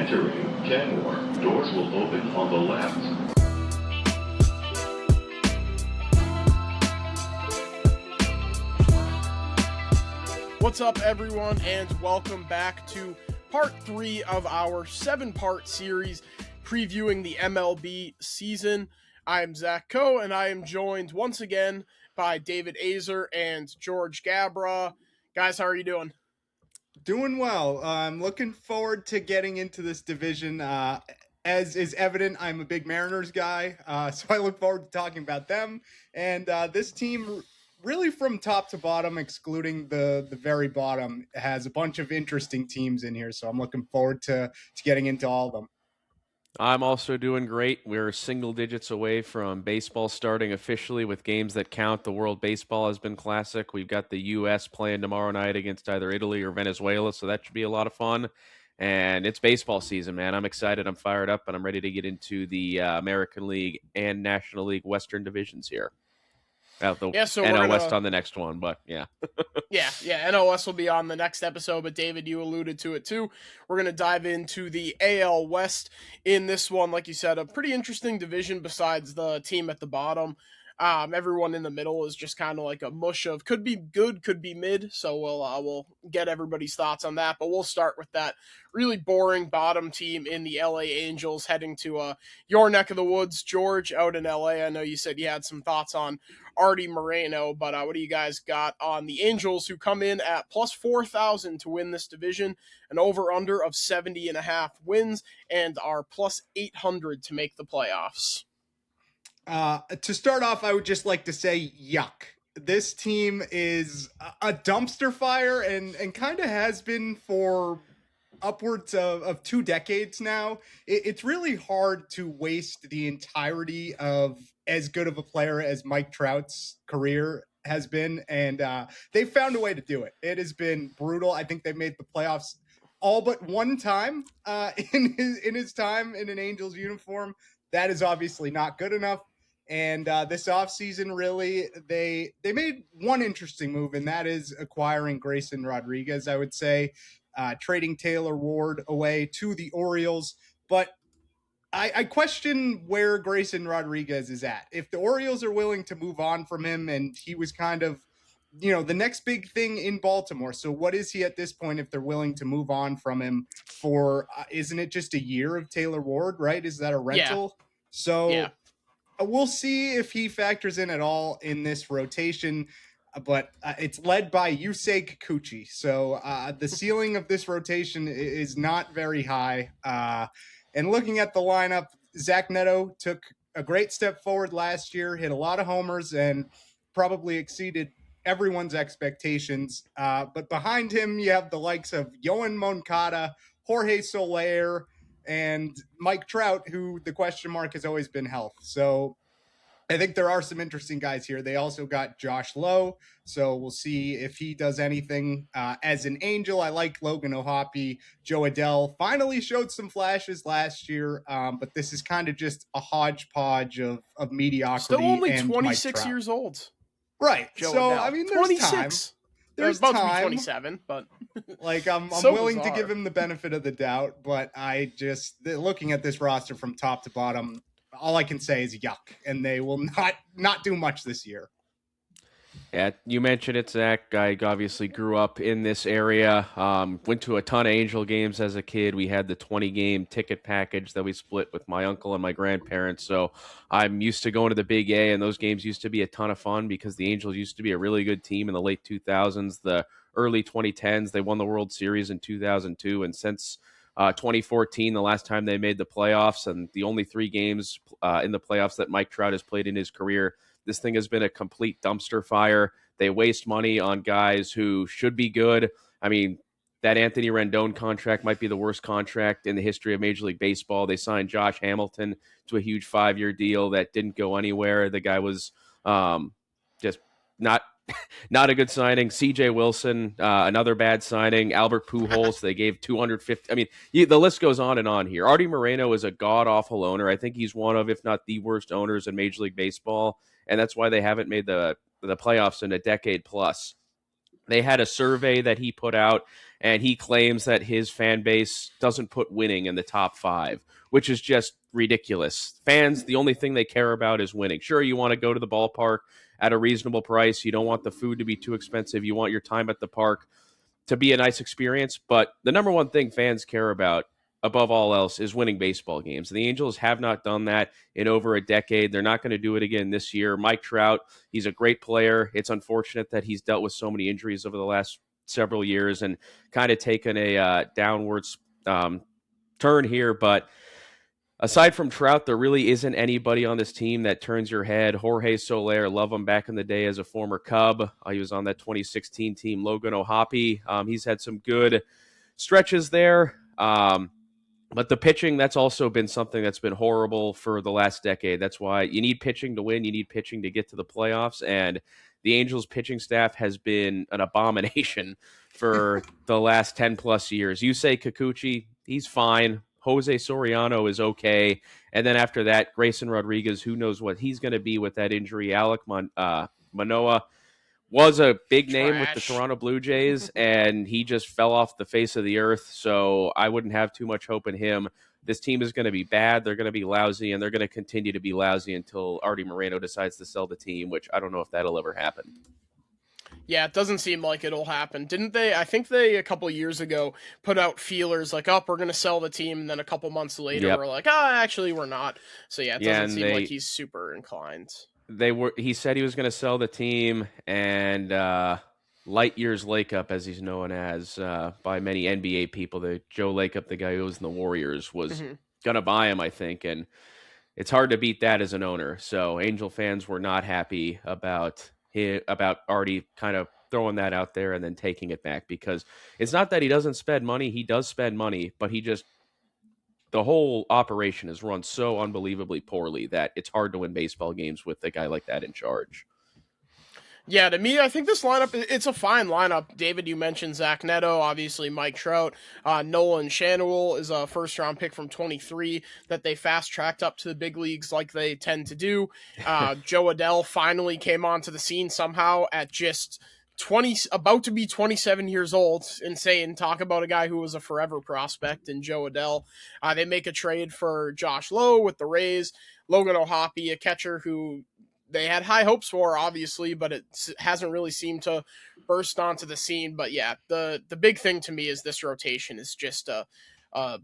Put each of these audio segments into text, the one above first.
Entering Kenmore. Doors will open on the left. What's up, everyone, and welcome back to part 3 of our 7-part series previewing the MLB season. I am Zach Coe, and I am joined once again by David Azer and George Gabra. Guys, how are you doing? Doing well. I'm looking forward to getting into this division. As is evident, I'm a big Mariners guy, so I look forward to talking about them. And this team, really from top to bottom, excluding the very bottom, has a bunch of interesting teams in here. So I'm looking forward to getting into all of them. I'm also doing great. We're single digits away from baseball starting officially with games that count. The World Baseball has been classic. We've got the U.S. playing tomorrow night against either Italy or Venezuela, so that should be a lot of fun. And it's baseball season, man. I'm excited. I'm fired up, and I'm ready to get into the American League and National League Western divisions here. So NL West on the next one, but yeah. yeah, NOS will be on the next episode, but David, you alluded to it too. We're going to dive into the AL West in this one. Like you said, a pretty interesting division besides the team at the bottom. Everyone in the middle is just kind of like a mush of could be good, could be mid. So we'll get everybody's thoughts on that. But we'll start with that really boring bottom team in the LA Angels heading to your neck of the woods, George, out in LA. I know you said you had some thoughts on Artie Moreno, but what do you guys got on the Angels, who come in at plus 4,000 to win this division, an over-under of 70.5 wins, and are plus 800 to make the playoffs? To start off, I would just like to say yuck. This team is a dumpster fire and kind of has been for upwards of 2 decades now. It's really hard to waste the entirety of as good of a player as Mike Trout's career has been, and they found a way to do it. It has been brutal. I think they've made the playoffs all but one time in his time in an Angels uniform. That is obviously not good enough. And this offseason, really, they made one interesting move, and that is acquiring Grayson Rodriguez, I would say, trading Taylor Ward away to the Orioles. But I question where Grayson Rodriguez is at. If the Orioles are willing to move on from him, and he was kind of, the next big thing in Baltimore. So what is he at this point if they're willing to move on from him for, isn't it just a year of Taylor Ward, right? Is that a rental? Yeah. So... yeah. We'll see if he factors in at all in this rotation, but it's led by Yusei Kikuchi. So the ceiling of this rotation is not very high. And looking at the lineup, Zach Neto took a great step forward last year, hit a lot of homers, and probably exceeded everyone's expectations. But behind him, you have the likes of Yoan Moncada, Jorge Soler, and Mike Trout, who the question mark has always been health. So I think there are some interesting guys here. They also got Josh Lowe, so we'll see if he does anything. As an Angel, I like Logan O'Hoppe. Joe Adell finally showed some flashes last year, but this is kind of just a hodgepodge of mediocrity. Still only 26 years old. Right. Joe so, Adell. I mean, there's 26. time. There's about time. to be 27, but like I'm so willing bizarre to give him the benefit of the doubt, but I just looking at this roster from top to bottom, all I can say is yuck, and they will not do much this year. Yeah, you mentioned it, Zach. I obviously grew up in this area, went to a ton of Angel games as a kid. We had the 20-game ticket package that we split with my uncle and my grandparents, so I'm used to going to the Big A, and those games used to be a ton of fun because the Angels used to be a really good team in the late 2000s, the early 2010s. They won the World Series in 2002, and since 2014, the last time they made the playoffs, and the only 3 games in the playoffs that Mike Trout has played in his career, this thing has been a complete dumpster fire. They waste money on guys who should be good. I mean, that Anthony Rendon contract might be the worst contract in the history of Major League Baseball. They signed Josh Hamilton to a huge 5-year deal that didn't go anywhere. The guy was just not a good signing. C.J. Wilson, another bad signing. Albert Pujols, they gave $250. I mean, the list goes on and on here. Artie Moreno is a god-awful owner. I think he's one of, if not the worst owners in Major League Baseball, and that's why they haven't made the playoffs in a decade plus. They had a survey that he put out, and he claims that his fan base doesn't put winning in the top 5, which is just ridiculous. Fans, the only thing they care about is winning. Sure, you want to go to the ballpark at a reasonable price. You don't want the food to be too expensive. You want your time at the park to be a nice experience. But the number one thing fans care about above all else is winning baseball games. The Angels have not done that in over a decade. They're not going to do it again this year. Mike Trout, he's a great player. It's unfortunate that he's dealt with so many injuries over the last several years and kind of taken a downwards turn here. But aside from Trout, there really isn't anybody on this team that turns your head. Jorge Soler, love him back in the day as a former Cub. He was on that 2016 team. Logan O'Hoppe, he's had some good stretches there. But the pitching, that's also been something that's been horrible for the last decade. That's why you need pitching to win. You need pitching to get to the playoffs. And the Angels pitching staff has been an abomination for the last 10 plus years. You say Kikuchi, he's fine. Jose Soriano is okay. And then after that, Grayson Rodriguez, who knows what he's going to be with that injury. Alec Manoah was a big name with the Toronto Blue Jays, and he just fell off the face of the earth. So I wouldn't have too much hope in him. This team is going to be bad. They're going to be lousy, and they're going to continue to be lousy until Artie Moreno decides to sell the team, which I don't know if that'll ever happen. Yeah, it doesn't seem like it'll happen. Didn't they? I think they, a couple years ago, put out feelers like, oh, we're going to sell the team. And then a couple months later, we're like, oh, actually, we're not. So, yeah, it doesn't seem like he's super inclined. He said he was going to sell the team, and Light Years Lakeup, as he's known as by many NBA people, the Joe Lakeup, the guy who was in the Warriors, was going to buy him, I think. And it's hard to beat that as an owner. So Angel fans were not happy about Artie kind of throwing that out there and then taking it back, because it's not that he doesn't spend money. He does spend money, but the whole operation is run so unbelievably poorly that it's hard to win baseball games with a guy like that in charge. Yeah, to me, I think this lineup, it's a fine lineup. David, you mentioned Zach Neto, obviously Mike Trout. Nolan Schanuel is a first-round pick from 23 that they fast-tracked up to the big leagues like they tend to do. Joe Adell finally came onto the scene somehow at just 20, about to be 27 years old. Insane. Talk about a guy who was a forever prospect in Joe Adell. They make a trade for Josh Lowe with the Rays. Logan O'Hoppe, a catcher who they had high hopes for, obviously, but it hasn't really seemed to burst onto the scene. But yeah, the big thing to me is this rotation is just a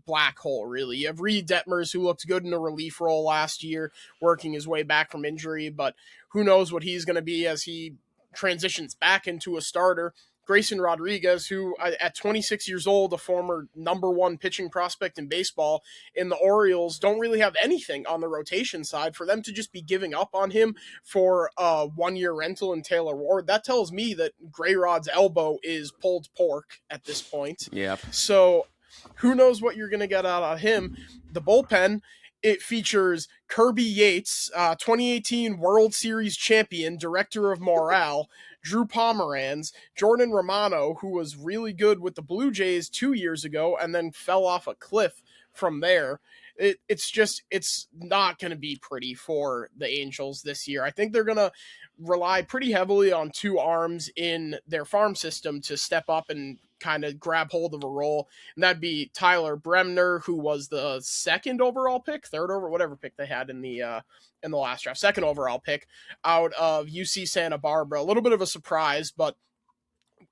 black hole, really. You have Reed Detmers, who looked good in a relief role last year, working his way back from injury, but who knows what he's going to be as he transitions back into a starter. Grayson Rodriguez, who at 26 years old, a former #1 pitching prospect in baseball, in the Orioles don't really have anything on the rotation side. For them to just be giving up on him for a 1-year rental in Taylor Ward, that tells me that Gray Rod's elbow is pulled pork at this point. Yeah. So who knows what you're going to get out of him. The bullpen, it features Kirby Yates, 2018 World Series champion, director of morale, Drew Pomeranz, Jordan Romano, who was really good with the Blue Jays 2 years ago and then fell off a cliff from there. It's not going to be pretty for the Angels this year. I think they're going to rely pretty heavily on two arms in their farm system to step up and kind of grab hold of a role, and that'd be Tyler Bremner, who was the third over, whatever pick they had in the last draft, second overall pick out of UC Santa Barbara. A little bit of a surprise, but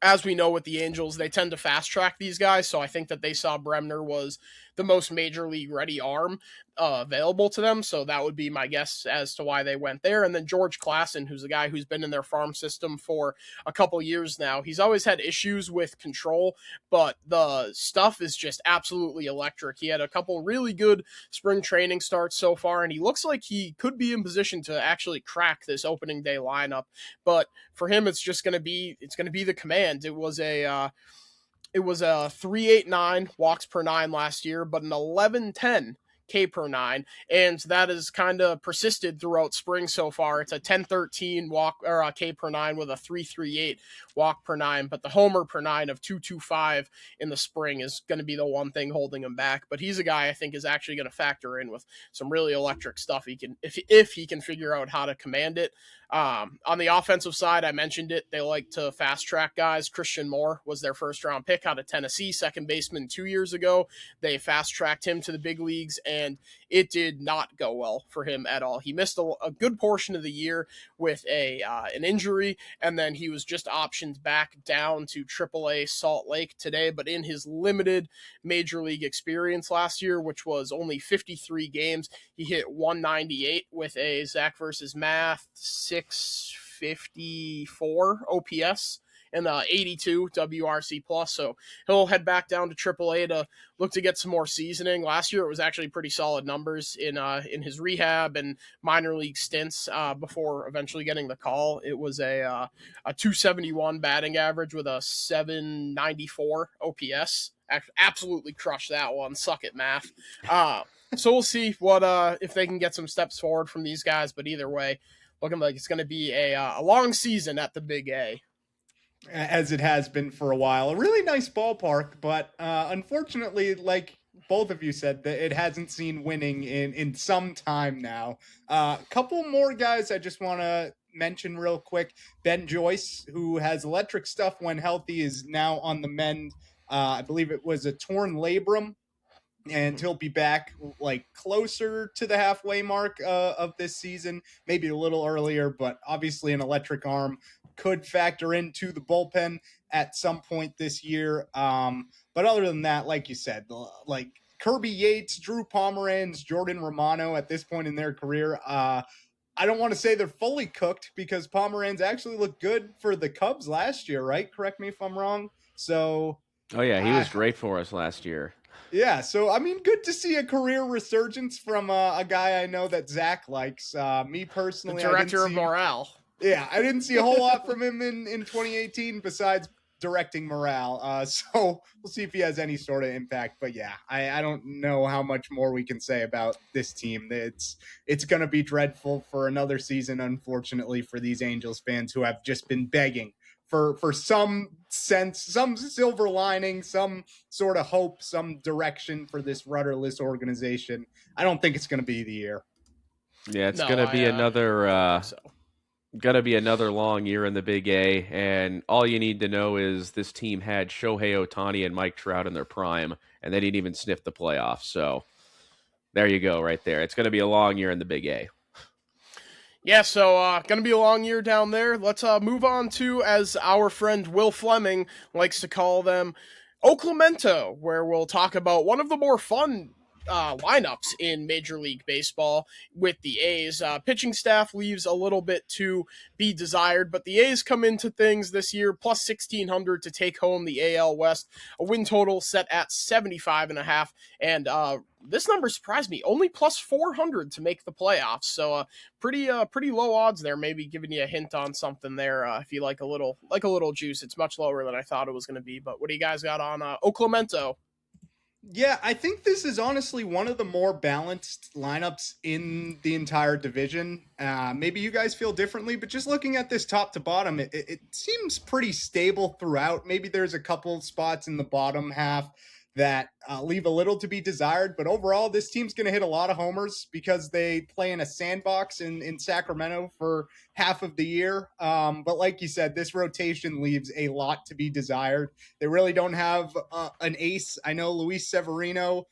as we know with the Angels, they tend to fast track these guys, so I think that they saw Bremner was the most major league ready arm available to them, so that would be my guess as to why they went there. And then George Klassen, who's a guy who's been in their farm system for a couple years now. He's always had issues with control, but the stuff is just absolutely electric. He had a couple really good spring training starts so far, and he looks like he could be in position to actually crack this opening day lineup. But for him, it's going to be the command. It was a 3.89 walks per nine last year, but an 11.10 K per nine, and that has kind of persisted throughout spring so far. It's a 10-13 walk or a K per nine with a 3.38 walk per nine, but the homer per nine of 2.25 in the spring is going to be the one thing holding him back. But he's a guy I think is actually going to factor in with some really electric stuff. He can if he can figure out how to command it. On the offensive side, I mentioned it. They like to fast track guys. Christian Moore was their first round pick out of Tennessee, second baseman 2 years ago. They fast tracked him to the big leagues, and it did not go well for him at all. He missed a good portion of the year with an injury, and then he was just optioned back down to AAA Salt Lake today. But in his limited major league experience last year, which was only 53 games, he hit 198 with a Zach versus Math 654 OPS and 82 WRC plus. So he'll head back down to AAA to look to get some more seasoning. Last year it was actually pretty solid numbers in his rehab and minor league stints before eventually getting the call. It was a 271 batting average with a 794 OPS. Absolutely crushed that one. Suck it, Math. So we'll see what if they can get some steps forward from these guys. But either way, looking like it's going to be a long season at the Big A. As it has been for a while. A really nice ballpark, but unfortunately, like both of you said, that it hasn't seen winning in some time now. A couple more guys I just want to mention real quick. Ben Joyce, who has electric stuff when healthy, is now on the mend. I believe it was a torn labrum, and he'll be back like closer to the halfway mark of this season, maybe a little earlier, but obviously an electric arm could factor into the bullpen at some point this year. But other than that, like you said, like Kirby Yates, Drew Pomeranz, Jordan Romano at this point in their career, I don't want to say they're fully cooked because Pomeranz actually looked good for the Cubs last year, right? Correct me if I'm wrong. So, oh yeah, he was great for us last year. Yeah, so I mean, good to see a career resurgence from a guy I know that Zach likes. Me personally, the director of morale. Yeah, I didn't see a whole lot from him in 2018 besides directing morale. So we'll see if he has any sort of impact. But yeah, I don't know how much more we can say about this team. It's going to be dreadful for another season, unfortunately, for these Angels fans who have just been begging for some sense, some silver lining, some sort of hope, some direction for this rudderless organization. I don't think it's going to be the year. Yeah, it's going to be another long year in the Big A, and all you need to know is this team had Shohei Ohtani and Mike Trout in their prime, and they didn't even sniff the playoffs. So there you go right there. It's going to be a long year in the Big A. Yeah, so going to be a long year down there. Let's move on to, as our friend Will Fleming likes to call them, Oaklamento, where we'll talk about one of the more fun lineups in Major League Baseball with the A's. Pitching staff leaves a little bit to be desired, but the A's come into things this year plus 1,600 to take home the AL West, a win total set at 75.5, and this number surprised me, only plus 400 to make the playoffs, so pretty low odds there, maybe giving you a hint on something there if you like a little juice. It's much lower than I thought it was going to be, but what do you guys got on Oaklamento? Yeah, I think this is honestly one of the more balanced lineups in the entire division. Maybe you guys feel differently, but just looking at this top to bottom, it seems pretty stable throughout. Maybe there's a couple spots in the bottom half that leave a little to be desired, but overall, this team's going to hit a lot of homers because they play in a sandbox in Sacramento for half of the year. But like you said, this rotation leaves a lot to be desired. They really don't have an ace. I know Luis Severino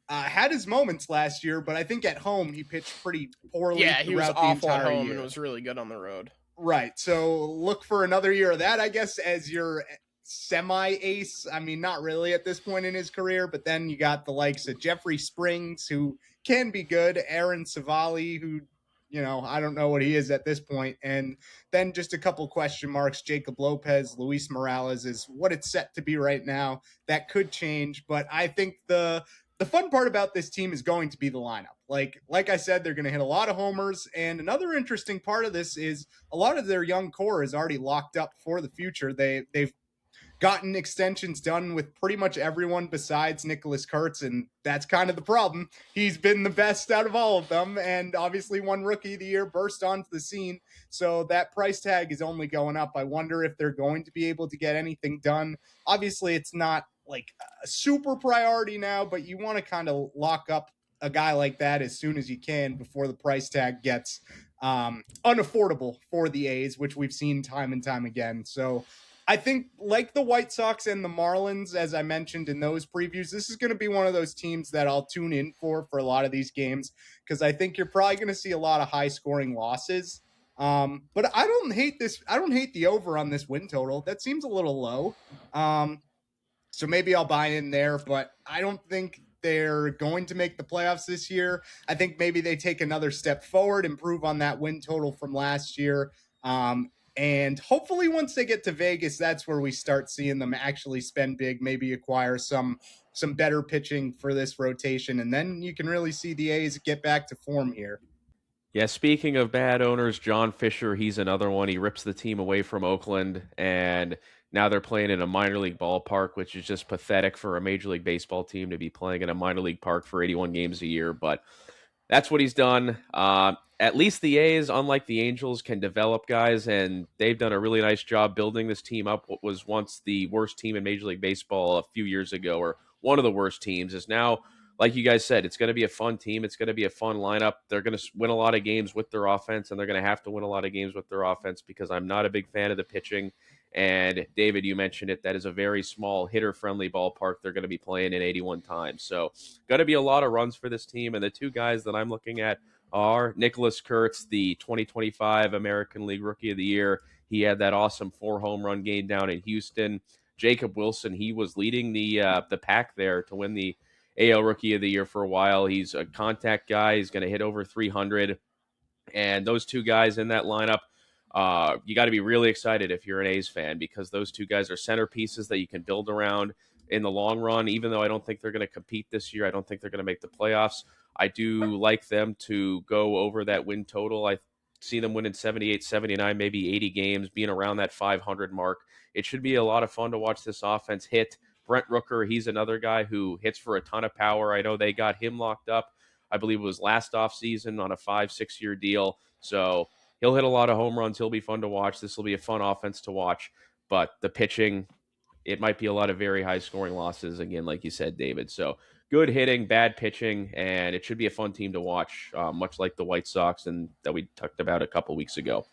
had his moments last year, but I think at home he pitched pretty poorly. Yeah, he was awful at home year. and was really good on the road. Right, so look for another year of that, I guess, as your semi-ace. I mean, not really at this point in his career, but then you got the likes of Jeffrey Springs, who can be good, Aaron Savali, who, you know, I don't know what he is at this point, and then just a couple question marks. Jacob Lopez, Luis Morales is what it's set to be right now. That could change, but I think the fun part about this team is going to be the lineup. Like I said, they're going to hit a lot of homers, and another interesting part of this is a lot of their young core is already locked up for the future. They've gotten extensions done with pretty much everyone besides Nicholas Kurtz, and that's kind of the problem. He's been the best out of all of them, and obviously won Rookie of the Year, burst onto the scene, so that price tag is only going up. I wonder if they're going to be able to get anything done. Obviously, it's not like a super priority now, but you want to kind of lock up a guy like that as soon as you can before the price tag gets unaffordable for the A's, which we've seen time and time again. So I think, like the White Sox and the Marlins, as I mentioned in those previews, this is going to be one of those teams that I'll tune in for a lot of these games, because I think you're probably going to see a lot of high-scoring losses. But I don't hate this. I don't hate the over on this win total. That seems a little low. So maybe I'll buy in there, but I don't think they're going to make the playoffs this year. I think maybe they take another step forward, improve on that win total from last year. And hopefully once they get to Vegas, that's where we start seeing them actually spend big, maybe acquire some better pitching for this rotation. And then you can really see the A's get back to form here. Yeah, speaking of bad owners, John Fisher, he's another one. He rips the team away from Oakland, and now they're playing in a minor league ballpark, which is just pathetic for a Major League Baseball team to be playing in a minor league park for 81 games a year. But that's what he's done. At least the A's, unlike the Angels, can develop guys, and they've done a really nice job building this team up. What was once the worst team in Major League Baseball a few years ago, or one of the worst teams, is now, like you guys said, it's going to be a fun team. It's going to be a fun lineup. They're going to win a lot of games with their offense, and they're going to have to win a lot of games with their offense, because I'm not a big fan of the pitching. And David, you mentioned it, that is a very small hitter-friendly ballpark they're going to be playing in 81 times. So going to be a lot of runs for this team. And the two guys that I'm looking at are Nicholas Kurtz, the 2025 American League Rookie of the Year. He had that awesome 4-home run game down in Houston. Jacob Wilson, he was leading the pack there to win the AL Rookie of the Year for a while. He's a contact guy. He's going to hit over 300. And those two guys in that lineup, you got to be really excited if you're an A's fan, because those two guys are centerpieces that you can build around in the long run. Even though I don't think they're going to compete this year, I don't think they're going to make the playoffs, I do like them to go over that win total. I see them winning 78, 79, maybe 80 games, being around that 500 mark. It should be a lot of fun to watch this offense hit. Brent Rooker, he's another guy who hits for a ton of power. I know they got him locked up, I believe it was last offseason, on a 5-6 year deal. So he'll hit a lot of home runs. He'll be fun to watch. This will be a fun offense to watch. But the pitching, it might be a lot of very high-scoring losses, again, like you said, David. So good hitting, bad pitching, and it should be a fun team to watch, much like the White Sox and that we talked about a couple weeks ago.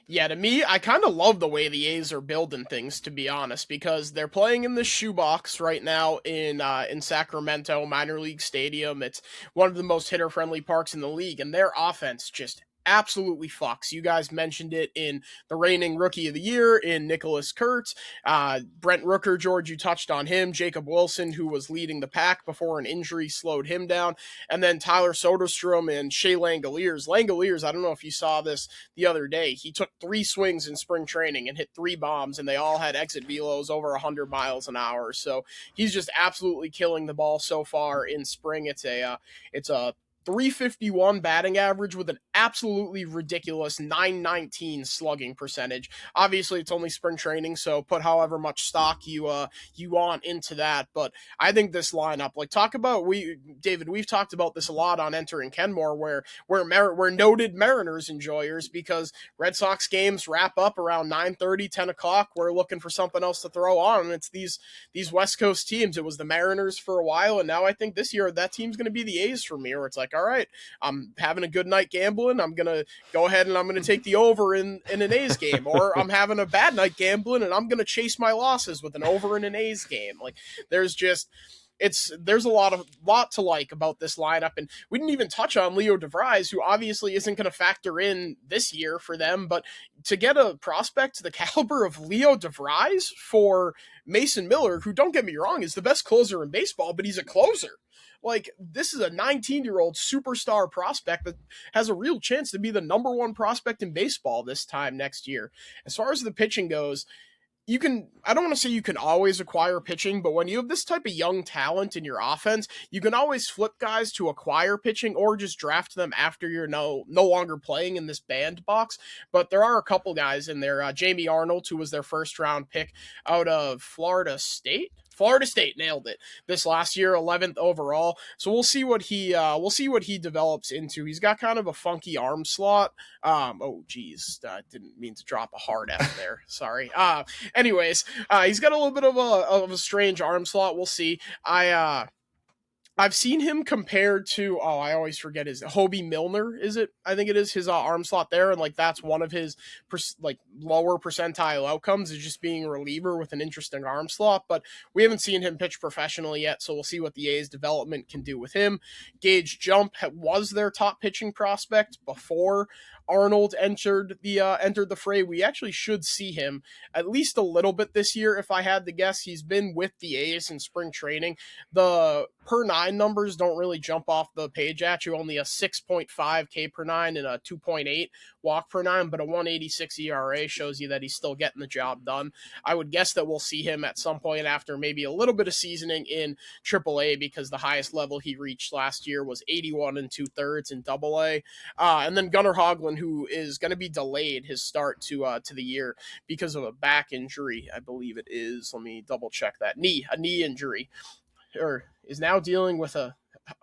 Yeah, to me, I kind of love the way the A's are building things, to be honest, because they're playing in the shoebox right now in Sacramento minor league stadium. It's one of the most hitter-friendly parks in the league, and their offense just absolutely fucks. You guys mentioned it in the reigning Rookie of the Year in Nicholas Kurtz. Brent Rooker, George, you touched on him. Jacob Wilson, who was leading the pack before an injury slowed him down. And then Tyler Soderstrom and Shea Langoliers. Langoliers, I don't know if you saw this the other day. He took 3 swings in spring training and hit 3 bombs, and they all had exit velos over 100 miles an hour. So he's just absolutely killing the ball so far in spring. It's a 351 batting average with an absolutely ridiculous 919 slugging percentage. Obviously, it's only spring training, so put however much stock you want into that. But I think this lineup, like, talk about, David, we've talked about this a lot on Enter and Kenmore, where we're noted Mariners enjoyers, because Red Sox games wrap up around 9:30, 10 o'clock. We're looking for something else to throw on, and it's these West Coast teams. It was the Mariners for a while, and now I think this year that team's going to be the A's for me, where it's like, all right, I'm having a good night gambling, I'm going to go ahead and I'm going to take the over in an A's game, or I'm having a bad night gambling and I'm going to chase my losses with an over in an A's game. Like, there's a lot to like about this lineup. And we didn't even touch on Leo DeVries, who obviously isn't going to factor in this year for them, but to get a prospect to the caliber of Leo DeVries for Mason Miller, who, don't get me wrong, is the best closer in baseball, but he's a closer. Like, this is a 19-year-old superstar prospect that has a real chance to be the number 1 prospect in baseball this time next year. As far as the pitching goes, you can, I don't want to say you can always acquire pitching, but when you have this type of young talent in your offense, you can always flip guys to acquire pitching or just draft them after you're no longer playing in this bandbox. But there are a couple guys in there. Jamie Arnold, who was their first round pick out of Florida State. Florida State nailed it this last year, 11th overall. So we'll see what he develops into. He's got kind of a funky arm slot. Oh geez, didn't mean to drop a hard F there. Sorry. Anyways, he's got a little bit of a strange arm slot. We'll see. I've seen him compared to, I always forget his Hobie Milner, is it? I think it is his arm slot there, and like that's one of his lower percentile outcomes is just being a reliever with an interesting arm slot. But we haven't seen him pitch professionally yet, so we'll see what the A's development can do with him. Gage Jump was their top pitching prospect before Arnold entered the fray. We actually should see him at least a little bit this year. If I had to guess, he's been with the A's in spring training. The per nine numbers don't really jump off the page at you. Only a 6.5 K per nine and a 2.8 walk per nine, but a 186 ERA shows you that he's still getting the job done. I would guess that we'll see him at some point after maybe a little bit of seasoning in AAA, because the highest level he reached last year was 81 2/3 in AA. And then Gunnar Hoglund, who is going to be delayed his start to the year because of a back injury, I believe it is. Let me double check that. A knee injury, or is now dealing with a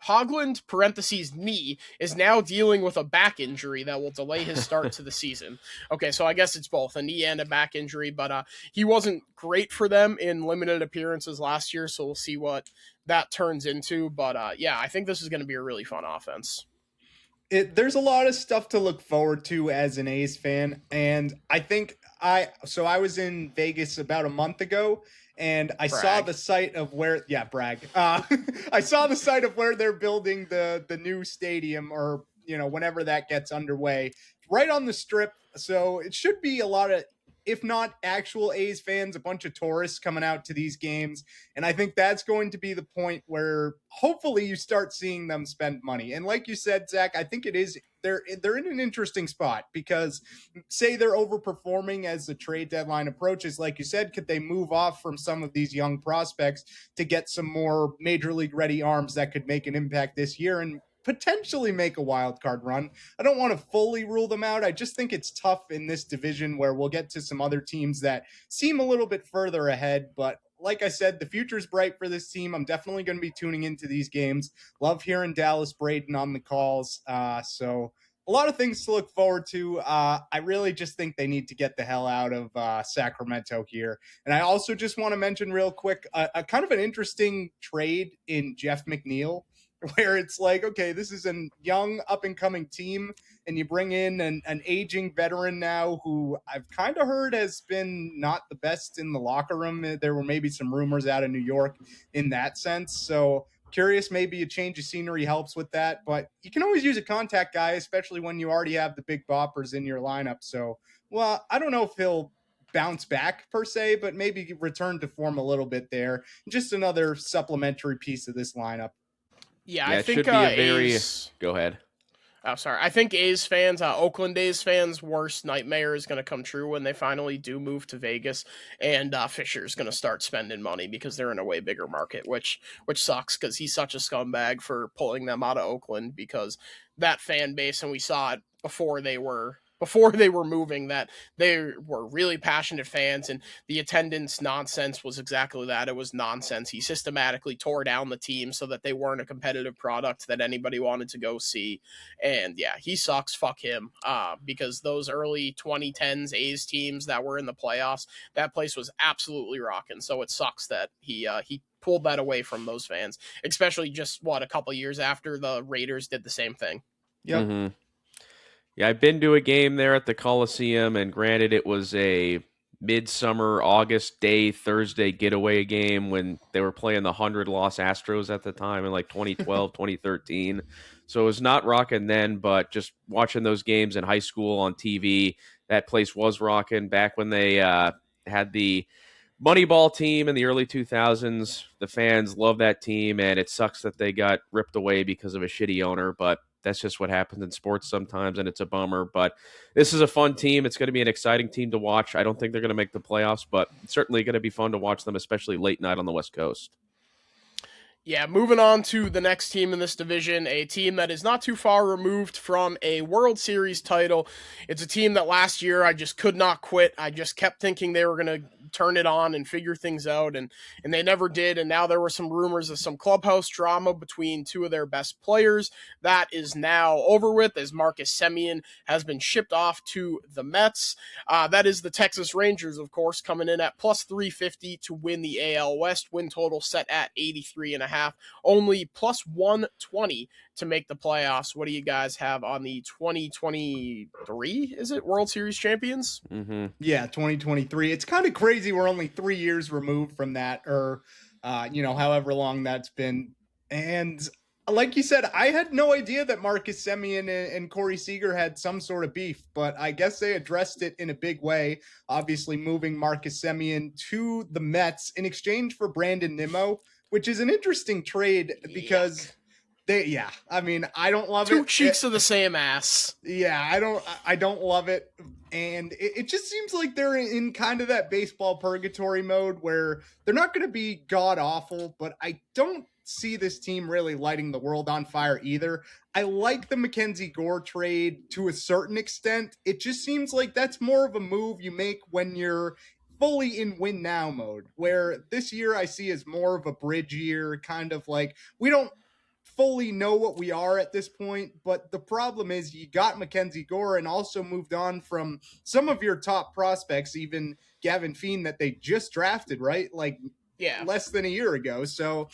Hoglund parentheses knee is now dealing with a back injury that will delay his start to the season. Okay, so I guess it's both a knee and a back injury, but he wasn't great for them in limited appearances last year, so we'll see what that turns into. But yeah, I think this is going to be a really fun offense. There's a lot of stuff to look forward to as an A's fan, and I think I was in Vegas about a month ago, and I saw the site of where I saw the site of where they're building the new stadium, or whenever that gets underway, right on the Strip. So it should be a lot of, if not actual A's fans, a bunch of tourists coming out to these games. And I think that's going to be the point where hopefully you start seeing them spend money. And like you said, Zach, I think they're in an interesting spot, because say they're overperforming as the trade deadline approaches. Like you said, could they move off from some of these young prospects to get some more major league ready arms that could make an impact this year and potentially make a wild card run? I don't want to fully rule them out. I just think it's tough in this division, where we'll get to some other teams that seem a little bit further ahead. But like I said, the future's bright for this team. I'm definitely going to be tuning into these games. Love hearing Dallas Braden on the calls. So a lot of things to look forward to. I really just think they need to get the hell out of Sacramento here. And I also just want to mention real quick a kind of an interesting trade in Jeff McNeil, where it's like, okay, this is a young up-and-coming team, and you bring in an aging veteran now who I've kind of heard has been not the best in the locker room. There were maybe some rumors out of New York in that sense. So curious, maybe a change of scenery helps with that. But you can always use a contact guy, especially when you already have the big boppers in your lineup. So, well, I don't know if he'll bounce back per se, but maybe return to form a little bit there. Just another supplementary piece of this lineup. Yeah, I think it should be a very. Go ahead. Oh, sorry. I think A's fans, Oakland A's fans' worst nightmare is going to come true when they finally do move to Vegas, and Fisher's going to start spending money because they're in a way bigger market, which sucks, because he's such a scumbag for pulling them out of Oakland, because that fan base, and we saw it before they were moving, that they were really passionate fans, and the attendance nonsense was exactly that. It was nonsense. He systematically tore down the team so that they weren't a competitive product that anybody wanted to go see. And yeah, he sucks. Fuck him. Because those early 2010s A's teams that were in the playoffs, that place was absolutely rocking. So it sucks that he pulled that away from those fans, especially just a couple years after the Raiders did the same thing. Yep. Mm-hmm. Yeah, I've been to a game there at the Coliseum, and granted, it was a midsummer August day Thursday getaway game when they were playing the 100-loss Astros at the time in like 2012, 2013. So it was not rocking then, but just watching those games in high school on TV, that place was rocking back when they had the Moneyball team in the early 2000s. The fans love that team, and it sucks that they got ripped away because of a shitty owner, but that's just what happens in sports sometimes, and it's a bummer. But this is a fun team. It's going to be an exciting team to watch. I don't think they're going to make the playoffs, but it's certainly going to be fun to watch them, especially late night on the West Coast. Yeah, moving on to the next team in this division, a team that is not too far removed from a World Series title. It's a team that last year I just could not quit. I just kept thinking they were going to turn it on and figure things out, and they never did. And now there were some rumors of some clubhouse drama between two of their best players. That is now over with, as Marcus Semien has been shipped off to the Mets. That is the Texas Rangers, of course, coming in at plus 350 to win the AL West. Win total set at 83.5. Only plus 120 to make the playoffs. What do you guys have on the 2023, is it, World Series champions? Mm-hmm. Yeah, 2023. It's kind of crazy we're only 3 years removed from that, or however long that's been. And like you said, I had no idea that Marcus Semien and Corey Seager had some sort of beef, but I guess they addressed it in a big way, obviously moving Marcus Semien to the Mets in exchange for Brandon Nimmo, which is an interesting trade because I don't love it. Two cheeks of the same ass. Yeah, I don't love it. And it just seems like they're in kind of that baseball purgatory mode where they're not going to be god awful, but I don't see this team really lighting the world on fire either. I like the Mackenzie Gore trade to a certain extent. It just seems like that's more of a move you make when you're fully in win now mode, where this year I see as more of a bridge year, kind of like we don't fully know what we are at this point, but the problem is you got Mackenzie Gore and also moved on from some of your top prospects, even Gavin Feen that they just drafted, right? Like less than a year ago. So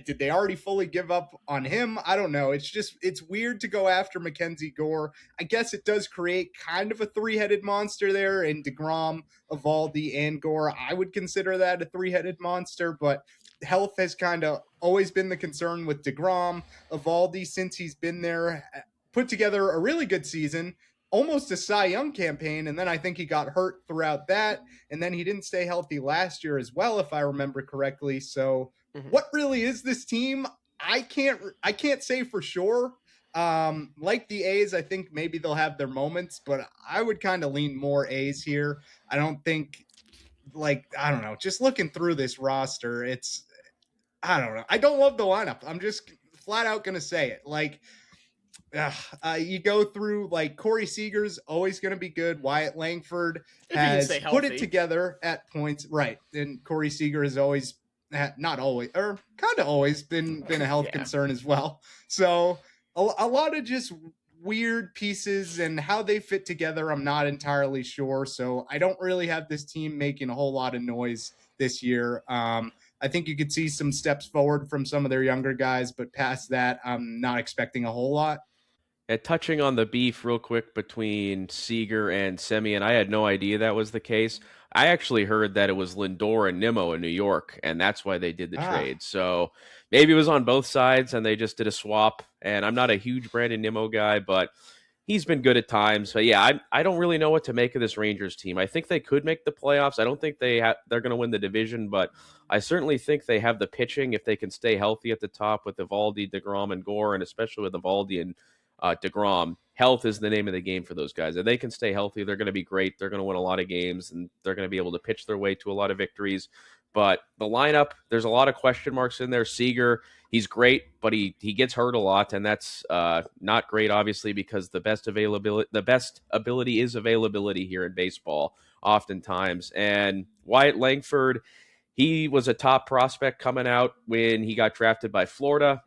did they already fully give up on him? I don't know. It's weird to go after Mackenzie Gore. I guess it does create kind of a three-headed monster there in DeGrom, Evaldi, and Gore. I would consider that a three-headed monster, but health has kind of always been the concern with DeGrom. Evaldi, since he's been there, put together a really good season, almost a Cy Young campaign, and then I think he got hurt throughout that, and then he didn't stay healthy last year as well, if I remember correctly. So what really is this team? I can't say for sure. Like the A's, I think maybe they'll have their moments, but I would kind of lean more A's here. I don't know. Just looking through this roster, I don't know. I don't love the lineup. I'm just flat out going to say it. Like, you go through, like, Corey Seager's always going to be good. Wyatt Langford has put it together at points. Right. And Corey Seager has always, not always, or kind of always been a health concern as well. So a lot of just weird pieces, and how they fit together, I'm not entirely sure. So I don't really have this team making a whole lot of noise this year. I think you could see some steps forward from some of their younger guys, but past that, I'm not expecting a whole lot. And touching on the beef real quick between Seager and Semien, I had no idea that was the case. I actually heard that it was Lindor and Nimmo in New York, and that's why they did the trade. So maybe it was on both sides, and they just did a swap. And I'm not a huge Brandon Nimmo guy, but he's been good at times. But yeah, I don't really know what to make of this Rangers team. I think they could make the playoffs. I don't think they're going to win the division, but I certainly think they have the pitching if they can stay healthy at the top with Evaldi, DeGrom, and Gore, and especially with Evaldi and DeGrom. Health is the name of the game for those guys. If they can stay healthy, they're going to be great. They're going to win a lot of games, and they're going to be able to pitch their way to a lot of victories. But the lineup, there's a lot of question marks in there. Seager, he's great, but he gets hurt a lot, and that's not great, obviously, because the best ability is availability here in baseball, oftentimes. And Wyatt Langford, he was a top prospect coming out when he got drafted by Florida,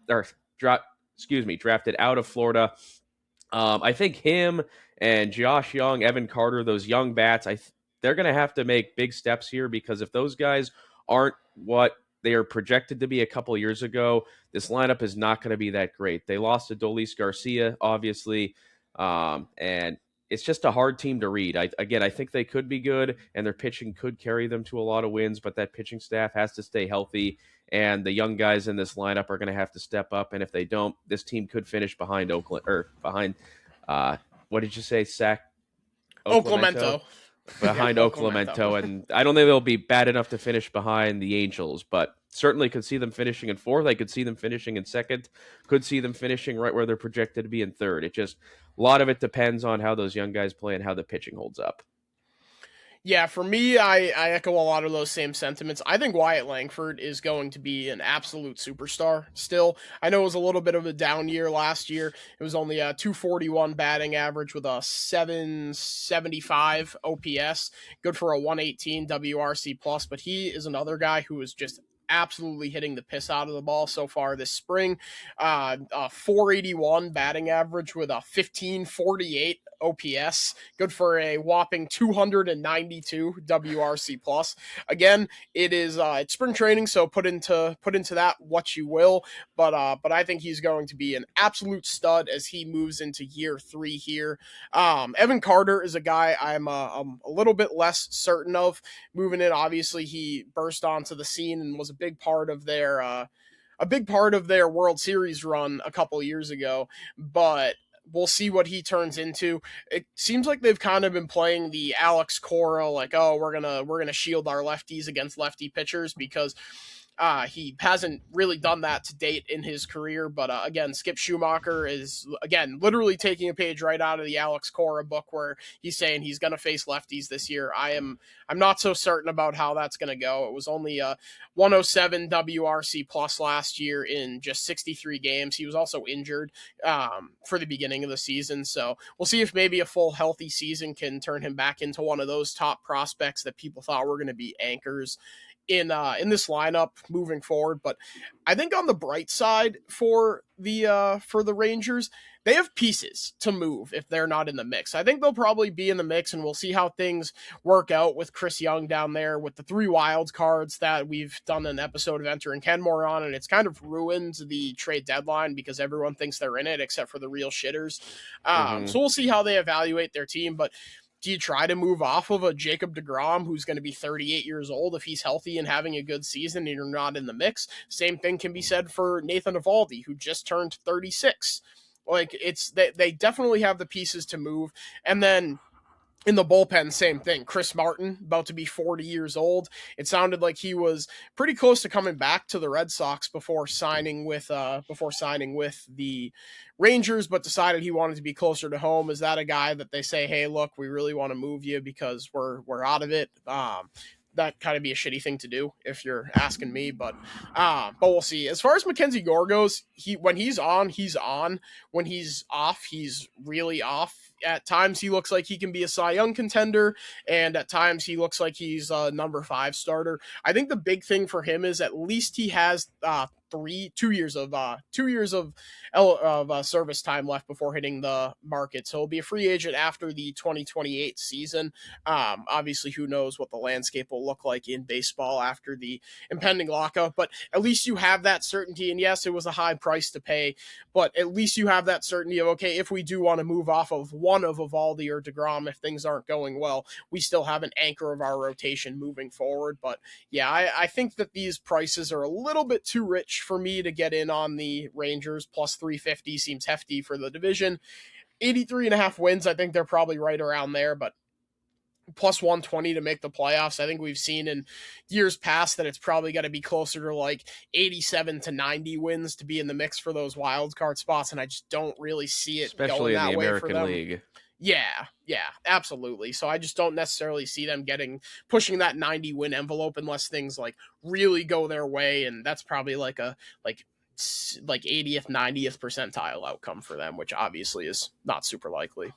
drafted out of Florida. I think him and Josh Young, Evan Carter, those young bats, they're going to have to make big steps here, because if those guys aren't what they are projected to be a couple of years ago, this lineup is not going to be that great. They lost to Dolis Garcia, obviously, and it's just a hard team to read. I think they could be good, and their pitching could carry them to a lot of wins, but that pitching staff has to stay healthy, and the young guys in this lineup are going to have to step up, and if they don't, this team could finish behind Oakland, or behind, what did you say, Oclamento? behind Oaklamento, and I don't think they'll be bad enough to finish behind the Angels, but certainly could see them finishing in fourth. I could see them finishing in second. Could see them finishing right where they're projected to be in third. It just, a lot of it depends on how those young guys play and how the pitching holds up. Yeah, for me, I echo a lot of those same sentiments. I think Wyatt Langford is going to be an absolute superstar still. I know it was a little bit of a down year last year. It was only a 241 batting average with a 775 OPS, good for a 118 WRC plus, but he is another guy who is just absolutely hitting the piss out of the ball so far this spring. A 481 batting average with a 1548 OPS, good for a whopping 292 WRC plus. Again, it's spring training, so put into that what you will. But I think he's going to be an absolute stud as he moves into year 3 here. Evan Carter is a guy I'm a little bit less certain of moving in. Obviously, he burst onto the scene and was a big part of their World Series run a couple years ago, but we'll see what he turns into. It seems like they've kind of been playing the Alex Cora, like, oh, we're gonna shield our lefties against lefty pitchers, because he hasn't really done that to date in his career. But again, Skip Schumacher is, again, literally taking a page right out of the Alex Cora book, where he's saying he's going to face lefties this year. I'm not so certain about how that's going to go. It was only a 107 WRC plus last year in just 63 games. He was also injured for the beginning of the season. So we'll see if maybe a full healthy season can turn him back into one of those top prospects that people thought were going to be anchors in this lineup moving forward. But I think on the bright side for the Rangers, they have pieces to move if they're not in the mix. I think they'll probably be in the mix, and we'll see how things work out with Chris Young down there with the 3 wild cards that we've done an episode of Enter and Kenmore on, and it's kind of ruined the trade deadline because everyone thinks they're in it except for the real shitters. So we'll see how they evaluate their team, but do you try to move off of a Jacob deGrom who's going to be 38 years old if he's healthy and having a good season and you're not in the mix? Same thing can be said for Nathan Eovaldi, who just turned 36. Like, they definitely have the pieces to move. And then in the bullpen, same thing. Chris Martin, about to be 40 years old. It sounded like he was pretty close to coming back to the Red Sox before signing with the Rangers, but decided he wanted to be closer to home. Is that a guy that they say, hey, look, we really want to move you because we're out of it? That kind of be a shitty thing to do if you're asking me, but we'll see. As far as Mackenzie Gore goes, when he's on, he's on. When he's off, he's really off. At times he looks like he can be a Cy Young contender, and at times he looks like he's a number 5 starter. I think the big thing for him is at least he has 2 years of service time left before hitting the market. So he'll be a free agent after the 2028 season. Obviously, who knows what the landscape will look like in baseball after the impending lockout, but at least you have that certainty. And yes, it was a high price to pay, but at least you have that certainty of, okay, if we do want to move off of one of Eovaldi or deGrom, if things aren't going well, we still have an anchor of our rotation moving forward. But yeah, I think that these prices are a little bit too rich for me to get in on the Rangers. Plus 350 seems hefty for the division. 83.5 wins, I think they're probably right around there, but plus 120 to make the playoffs. I think we've seen in years past that it's probably going to be closer to like 87 to 90 wins to be in the mix for those wild card spots, and I just don't really see it especially going that in the way American for them. League. Yeah, absolutely. So I just don't necessarily see them pushing that 90 win envelope unless things like really go their way, and that's probably like 80th, 90th percentile outcome for them, which obviously is not super likely.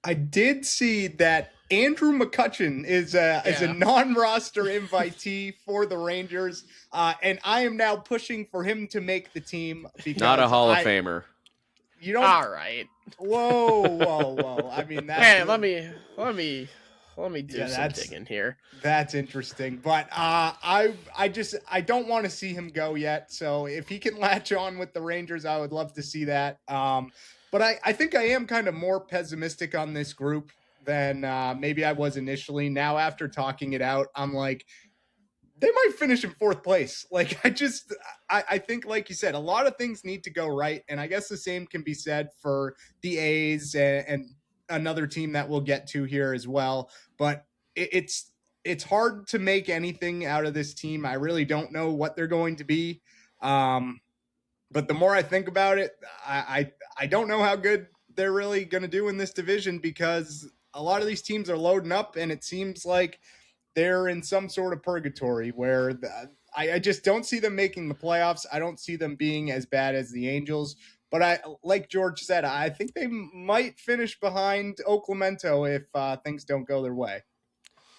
I did see that Andrew McCutchen is a non-roster invitee for the Rangers, and I am now pushing for him to make the team. Because not a Hall of Famer. You don't. All right. Whoa! I mean, that's hey, let me do some digging here. That's interesting, but I don't want to see him go yet. So if he can latch on with the Rangers, I would love to see that. But I think I am kind of more pessimistic on this group than maybe I was initially. Now, after talking it out, I'm like, they might finish in 4th place. Like, I think, like you said, a lot of things need to go right. And I guess the same can be said for the A's and another team that we'll get to here as well. But it's hard to make anything out of this team. I really don't know what they're going to be. But the more I think about it, I don't know how good they're really going to do in this division, because a lot of these teams are loading up, and it seems like they're in some sort of purgatory where I just don't see them making the playoffs. I don't see them being as bad as the Angels. But like George said, I think they might finish behind Oaklamento if things don't go their way.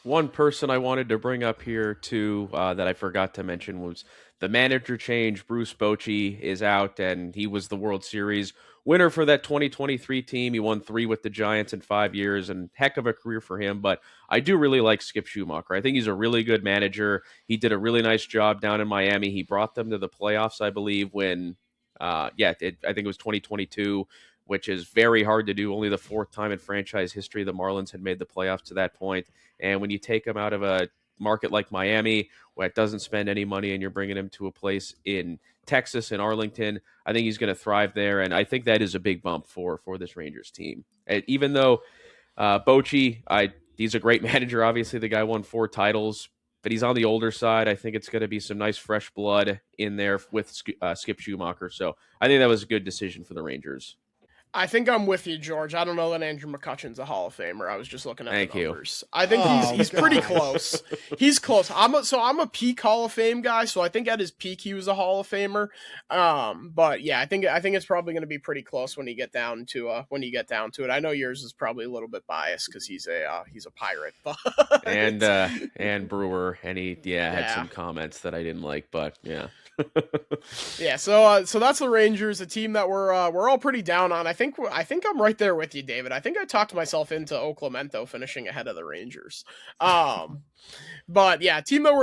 One person I wanted to bring up here too that I forgot to mention was the manager change. Bruce Bochy is out, and he was the World Series winner for that 2023 team. He won 3 with the Giants in 5 years, and heck of a career for him. But I do really like Skip Schumacher. I think he's a really good manager. He did a really nice job down in Miami. He brought them to the playoffs, I believe, when, I think it was 2022, which is very hard to do. Only the 4th time in franchise history the Marlins had made the playoffs to that point. And when you take him out of a market like Miami, where it doesn't spend any money, and you're bringing him to a place in Texas, in Arlington, I think he's going to thrive there. And I think that is a big bump for this Rangers team. And even though Bochy, he's a great manager. Obviously, the guy won 4 titles, but he's on the older side. I think it's going to be some nice fresh blood in there with Skip Schumacher. So I think that was a good decision for the Rangers. I think I'm with you, George. I don't know that Andrew McCutcheon's a Hall of Famer. I was just looking at Thank the you. numbers. I think he's gosh. pretty close. He's close. I'm a peak Hall of Fame guy, so I think at his peak he was a Hall of Famer. But yeah, I think it's probably going to be pretty clse when you get down to it. I know yours is probably a little bit biased because he's a Pirate, but and Brewer, and he had some comments that I didn't like, but yeah. Yeah, so that's the Rangers, a team that we're all pretty down on. I think I'm right there with you, David. I think I talked myself into Oaklamento finishing ahead of the Rangers. But yeah, a team that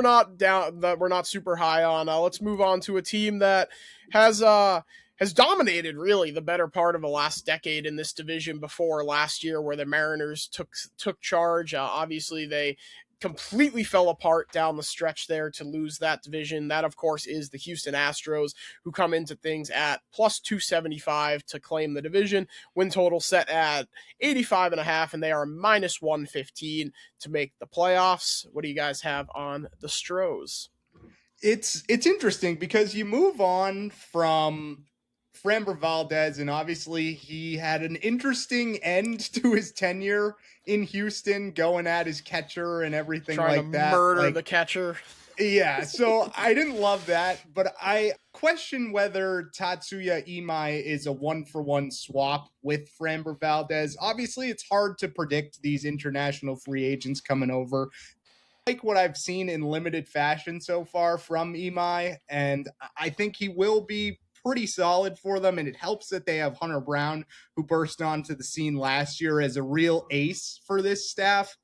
we're not super high on. Let's move on to a team that has dominated really the better part of the last decade in this division before last year, where the Mariners took charge. Obviously, they completely fell apart down the stretch there to lose that division. That, of course, is the Houston Astros, who come into things at plus 275 to claim the division. Win total set at 85.5, and they are minus 115 to make the playoffs. What do you guys have on the Stros? It's interesting because you move on from Framber Valdez, and obviously he had an interesting end to his tenure in Houston, going at his catcher and everything Trying like to that. murder the catcher. Yeah, so I didn't love that, but I question whether Tatsuya Imai is a 1-for-1 swap with Framber Valdez. Obviously, it's hard to predict these international free agents coming over. Like what I've seen in limited fashion so far from Imai, and I think he will be pretty solid for them, and it helps that they have Hunter Brown, who burst onto the scene last year as a real ace for this staff.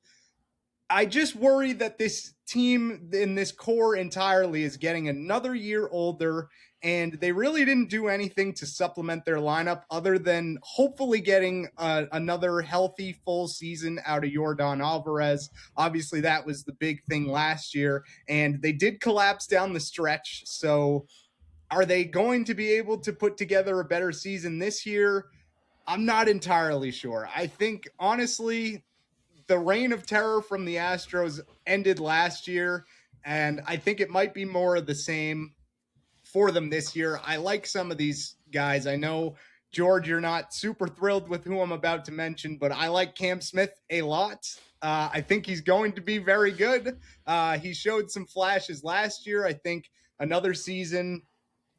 I just worry that this team in this core entirely is getting another year older, and they really didn't do anything to supplement their lineup other than hopefully getting another healthy full season out of Yordan Alvarez. Obviously, that was the big thing last year, and they did collapse down the stretch. So are they going to be able to put together a better season this year? I'm not entirely sure. I think, honestly, the reign of terror from the Astros ended last year, and I think it might be more of the same for them this year. I like some of these guys. I know, George, you're not super thrilled with who I'm about to mention, but I like Cam Smith a lot. I think he's going to be very good. He showed some flashes last year. I think another season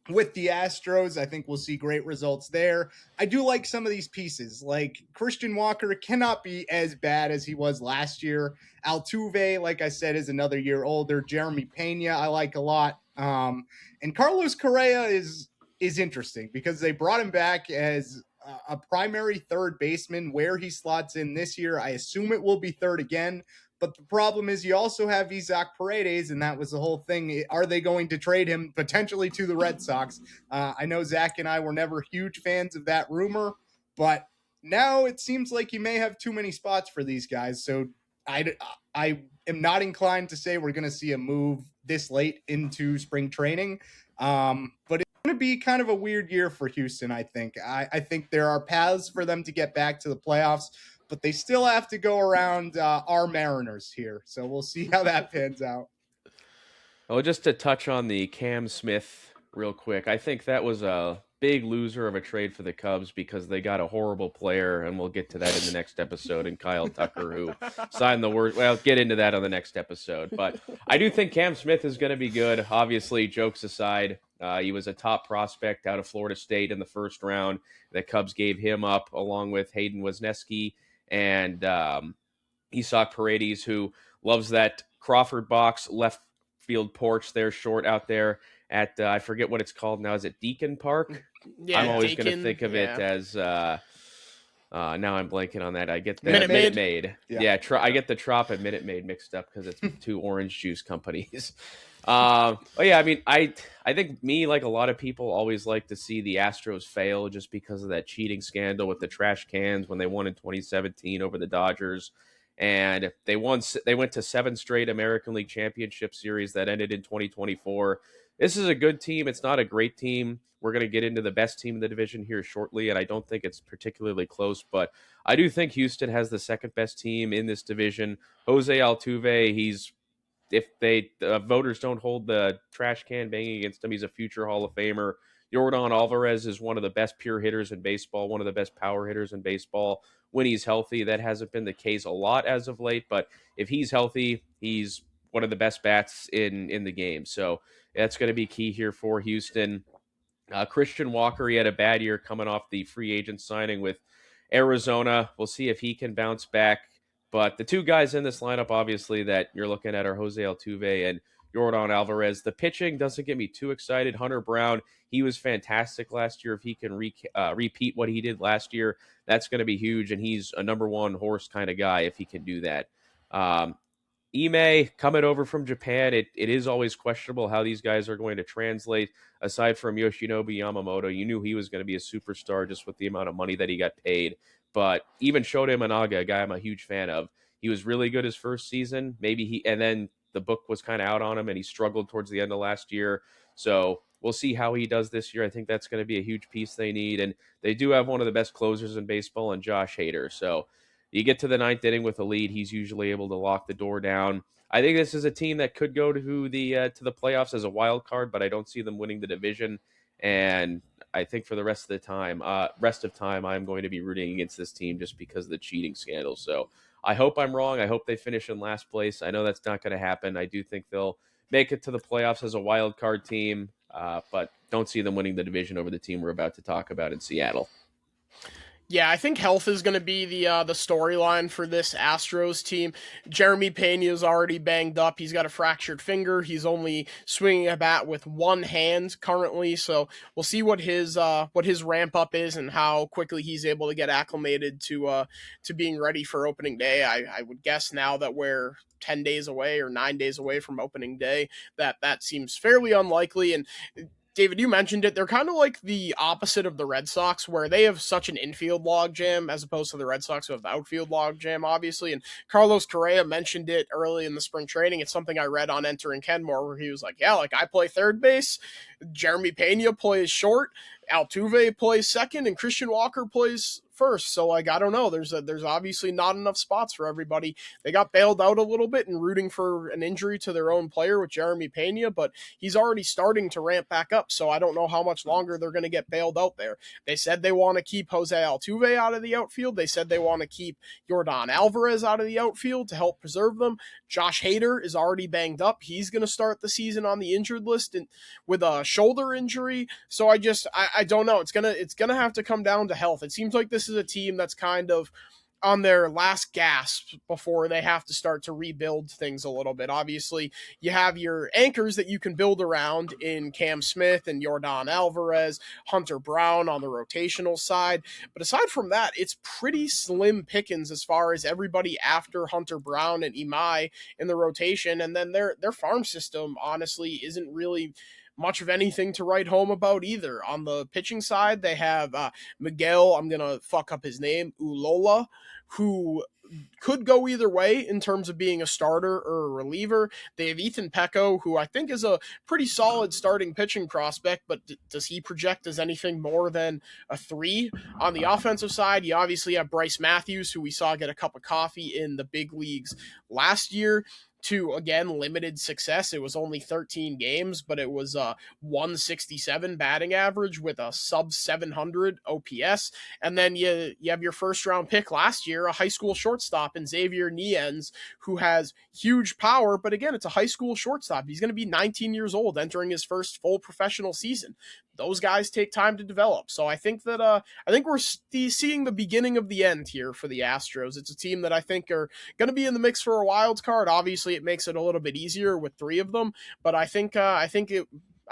with the Astros, I think we'll see great results there. I do like some of these pieces. Like Christian Walker cannot be as bad as he was last year. Altuve, like I said, is another year older. Jeremy Pena, I like a lot. And Carlos Correa is interesting because they brought him back as a primary third baseman. Where he slots in this year, I assume it will be third again. But the problem is you also have Isaac Paredes, and that was the whole thing. Are they going to trade him potentially to the Red Sox? I know Zach and I were never huge fans of that rumor, but now it seems like you may have too many spots for these guys. So I am not inclined to say we're going to see a move this late into spring training. But it's going to be kind of a weird year for Houston, I think. I think there are paths for them to get back to the playoffs, but they still have to go around our Mariners here. So we'll see how that pans out. Well, just to touch on the Cam Smith real quick, I think that was a big loser of a trade for the Cubs because they got a horrible player, and we'll get to that in the next episode, and Kyle Tucker, who signed the word. Well, get into that on the next episode. But I do think Cam Smith is going to be good. Obviously, jokes aside, he was a top prospect out of Florida State in the first round. The Cubs gave him up along with Hayden Wesneski and Isak Paredes, who loves that Crawford box left field porch there, short out there at I forget what it's called now. Is it Deacon Park? Yeah, I'm always going to Deacon, think of yeah. it as now I'm blanking on that. I get the Minute Maid. Yeah. I get the Trop and Minute Maid mixed up because it's two orange juice companies. But yeah, I mean, I think me, like a lot of people, always like to see the Astros fail just because of that cheating scandal with the trash cans when they won in 2017 over the Dodgers. And they went to 7 straight American League Championship Series that ended in 2024. This is a good team. It's not a great team. We're going to get into the best team in the division here shortly, and I don't think it's particularly close, but I do think Houston has the second best team in this division. Jose Altuve, if the voters don't hold the trash can banging against him, he's a future Hall of Famer. Yordan Alvarez is one of the best pure hitters in baseball, one of the best power hitters in baseball when he's healthy. That hasn't been the case a lot as of late, but if he's healthy, he's one of the best bats in the game. So that's going to be key here for Houston. Christian Walker, he had a bad year coming off the free agent signing with Arizona. We'll see if he can bounce back. But the two guys in this lineup, obviously, that you're looking at are Jose Altuve and Yordan Alvarez. The pitching doesn't get me too excited. Hunter Brown, he was fantastic last year. If he can repeat what he did last year, that's going to be huge. And he's a number one horse kind of guy if he can do that. Ime coming over from Japan, it is always questionable how these guys are going to translate. Aside from Yoshinobu Yamamoto, you knew he was going to be a superstar just with the amount of money that he got paid. But even Shota Imanaga, a guy I'm a huge fan of, he was really good his first season. And then the book was kind of out on him, and he struggled towards the end of last year. So we'll see how he does this year. I think that's going to be a huge piece they need. And they do have one of the best closers in baseball in Josh Hader. So you get to the 9th inning with a lead, he's usually able to lock the door down. I think this is a team that could go to the playoffs as a wild card, but I don't see them winning the division. And I think for the rest of time, I'm going to be rooting against this team just because of the cheating scandal. So I hope I'm wrong. I hope they finish in last place. I know that's not going to happen. I do think they'll make it to the playoffs as a wild card team, but don't see them winning the division over the team we're about to talk about in Seattle. Yeah, I think health is going to be the storyline for this Astros team. Jeremy Pena's already banged up. He's got a fractured finger. He's only swinging a bat with one hand currently, so we'll see what his ramp up is and how quickly he's able to get acclimated to being ready for opening day. I would guess now that we're 10 days away or 9 days away from opening day, that seems fairly unlikely. And David, you mentioned it. They're kind of like the opposite of the Red Sox, where they have such an infield logjam as opposed to the Red Sox who have the outfield logjam, obviously. And Carlos Correa mentioned it early in the spring training. It's something I read on Enter and Kenmore, where he was like, yeah, like I play third base, Jeremy Pena plays short, Altuve plays second, and Christian Walker plays first. So like, I don't know. There's obviously not enough spots for everybody. They got bailed out a little bit and rooting for an injury to their own player with Jeremy Pena, but he's already starting to ramp back up. So I don't know how much longer they're going to get bailed out there. They said they want to keep Jose Altuve out of the outfield. They said they want to keep Yordan Alvarez out of the outfield to help preserve them. Josh Hader is already banged up. He's going to start the season on the injured list and with a shoulder injury. So I don't know. It's gonna have to come down to health. It seems like this is a team that's kind of on their last gasp before they have to start to rebuild things a little bit. Obviously, you have your anchors that you can build around in Cam Smith and Yordan Alvarez, Hunter Brown on the rotational side. But aside from that, it's pretty slim pickings as far as everybody after Hunter Brown and Imai in the rotation. And then their farm system, honestly, isn't really much of anything to write home about either. On the pitching side, they have Miguel, I'm going to fuck up his name, Ulola, who could go either way in terms of being a starter or a reliever. They have Ethan Pecco, who I think is a pretty solid starting pitching prospect, but does he project as anything more than a 3? On the offensive side, you obviously have Bryce Matthews, who we saw get a cup of coffee in the big leagues last year to, again, limited success. It was only 13 games, but it was a 167 batting average with a sub 700 OPS. And then you have your first round pick last year, a high school shortstop in Xavier Nienz, who has huge power, but again, it's a high school shortstop. He's going to be 19 years old entering his first full professional season. Those guys take time to develop. So I think that we're seeing the beginning of the end here for the Astros. It's a team that I think are going to be in the mix for a wild card. Obviously, it makes it a little bit easier with 3 of them, but I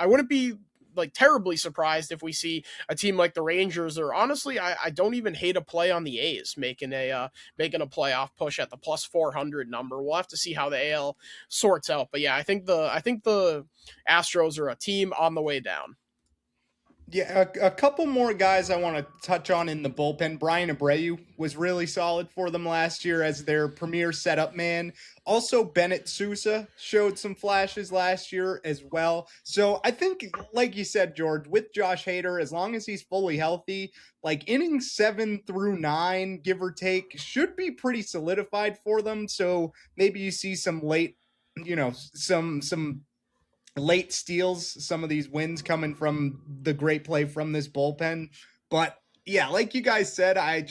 wouldn't be like terribly surprised if we see a team like the Rangers, or honestly, I don't even hate a play on the A's making a playoff push at the plus 400 number. We'll have to see how the AL sorts out. But yeah, I think the Astros are a team on the way down. Yeah, a couple more guys I want to touch on in the bullpen. Brian Abreu was really solid for them last year as their premier setup man. Also, Bennett Sousa showed some flashes last year as well. So I think, like you said, George, with Josh Hader, as long as he's fully healthy, like innings 7 through 9, give or take, should be pretty solidified for them. So maybe you see some late, some late steals, some of these wins coming from the great play from this bullpen. But yeah, like you guys said, I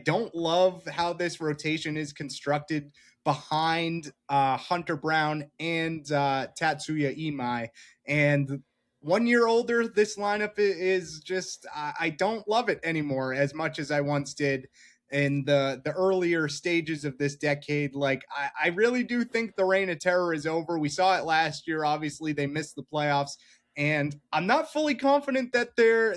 don't love how this rotation is constructed behind Hunter Brown and Tatsuya Imai. And 1 year older, this lineup is just, I don't love it anymore as much as I once did in the earlier stages of this decade. Like, I really do think the reign of terror is over. We saw it last year. Obviously, they missed the playoffs, and I'm not fully confident that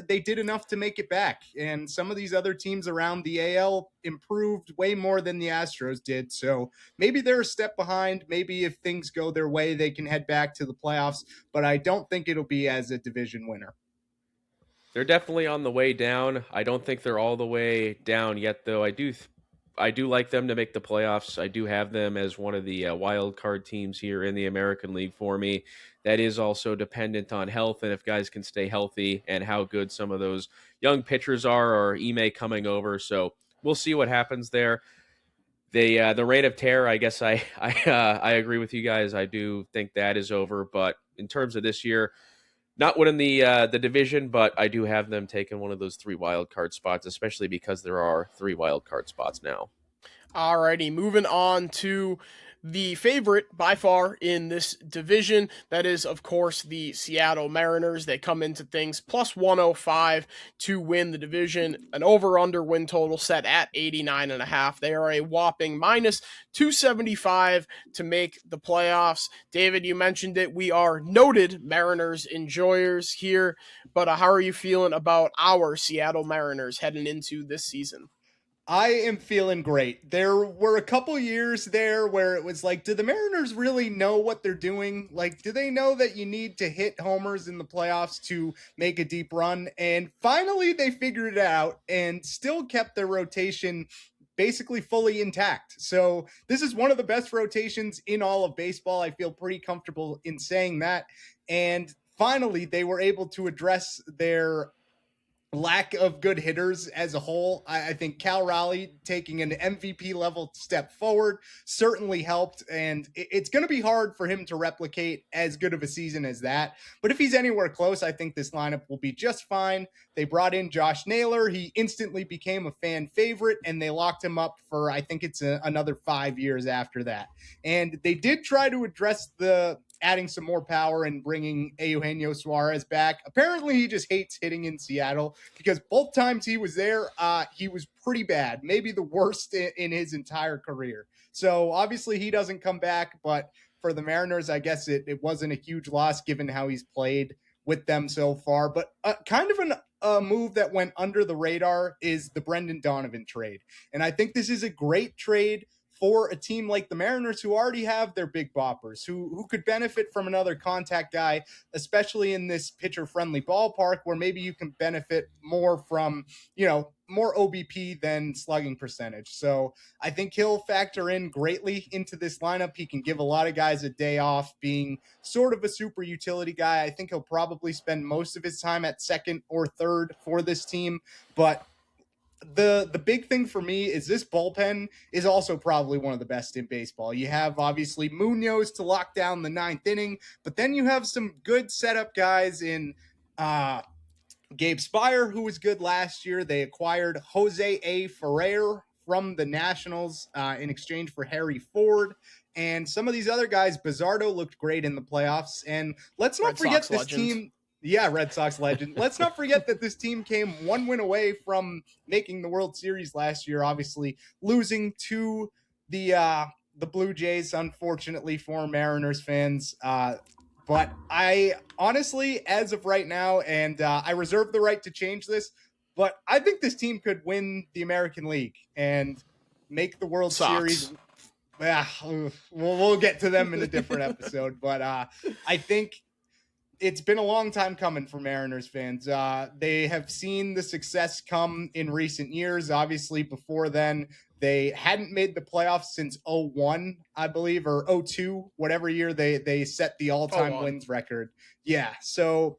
they did enough to make it back. And some of these other teams around the AL improved way more than the Astros did. So maybe they're a step behind. Maybe if things go their way, they can head back to the playoffs, but I don't think it'll be as a division winner. They're definitely on the way down. I don't think they're all the way down yet, though. I do like them to make the playoffs. I do have them as one of the wild card teams here in the American League for me. That is also dependent on health and if guys can stay healthy and how good some of those young pitchers are, or Ime coming over. So we'll see what happens there. The reign of terror, I guess I agree with you guys. I do think that is over. But in terms of this year, not winning the division, but I do have them taking one of those 3 wild card spots, especially because there are 3 wild card spots now. Alrighty, moving on to the favorite by far in this division. That is, of course, the Seattle Mariners. They come into things plus 105 to win the division. An over-under win total set at 89.5. They are a whopping minus 275 to make the playoffs. David, you mentioned it. We are noted Mariners enjoyers here, but how are you feeling about our Seattle Mariners heading into this season? I am feeling great. There were a couple years there where it was like, do the Mariners really know what they're doing? Like, do they know that you need to hit homers in the playoffs to make a deep run? And finally, they figured it out and still kept their rotation basically fully intact. So this is one of the best rotations in all of baseball. I feel pretty comfortable in saying that. And finally, they were able to address their lack of good hitters as a whole. I think Cal Raleigh taking an MVP level step forward certainly helped, and it's going to be hard for him to replicate as good of a season as that. But if he's anywhere close, I think this lineup will be just fine. They brought in Josh Naylor. He instantly became a fan favorite, and they locked him up for, I think it's another 5 years after that. And they did try to address adding some more power and bringing Eugenio Suarez back. Apparently, he just hates hitting in Seattle because both times he was there, he was pretty bad, maybe the worst in his entire career. So obviously he doesn't come back, but for the Mariners, I guess it wasn't a huge loss given how he's played with them so far. But kind of a move that went under the radar is the Brendan Donovan trade. And I think this is a great trade for a team like the Mariners, who already have their big boppers, who could benefit from another contact guy, especially in this pitcher-friendly ballpark where maybe you can benefit more from, more OBP than slugging percentage. So I think he'll factor in greatly into this lineup. He can give a lot of guys a day off, being sort of a super utility guy. I think he'll probably spend most of his time at second or third for this team. But the big thing for me is this bullpen is also probably one of the best in baseball. You have obviously Munoz to lock down the ninth inning, but then you have some good setup guys in Gabe Spire, who was good last year. They acquired Jose A. Ferrer from the Nationals in exchange for Harry Ford. And some of these other guys, Bizzardo looked great in the playoffs. And let's not forget Sox this legend. team. Yeah, Red Sox legend. Let's not forget that this team came one win away from making the World Series last year, obviously losing to the Blue Jays, unfortunately, for Mariners fans. But I honestly, as of right now, and I reserve the right to change this, but I think this team could win the American League and make the World Sox. Series. Yeah, we'll get to them in a different episode. But I think it's been a long time coming for Mariners fans. They have seen the success come in recent years. Obviously, before then, they hadn't made the playoffs since 01, I believe, or 02, whatever year they set the all-time 01. wins record. Yeah, so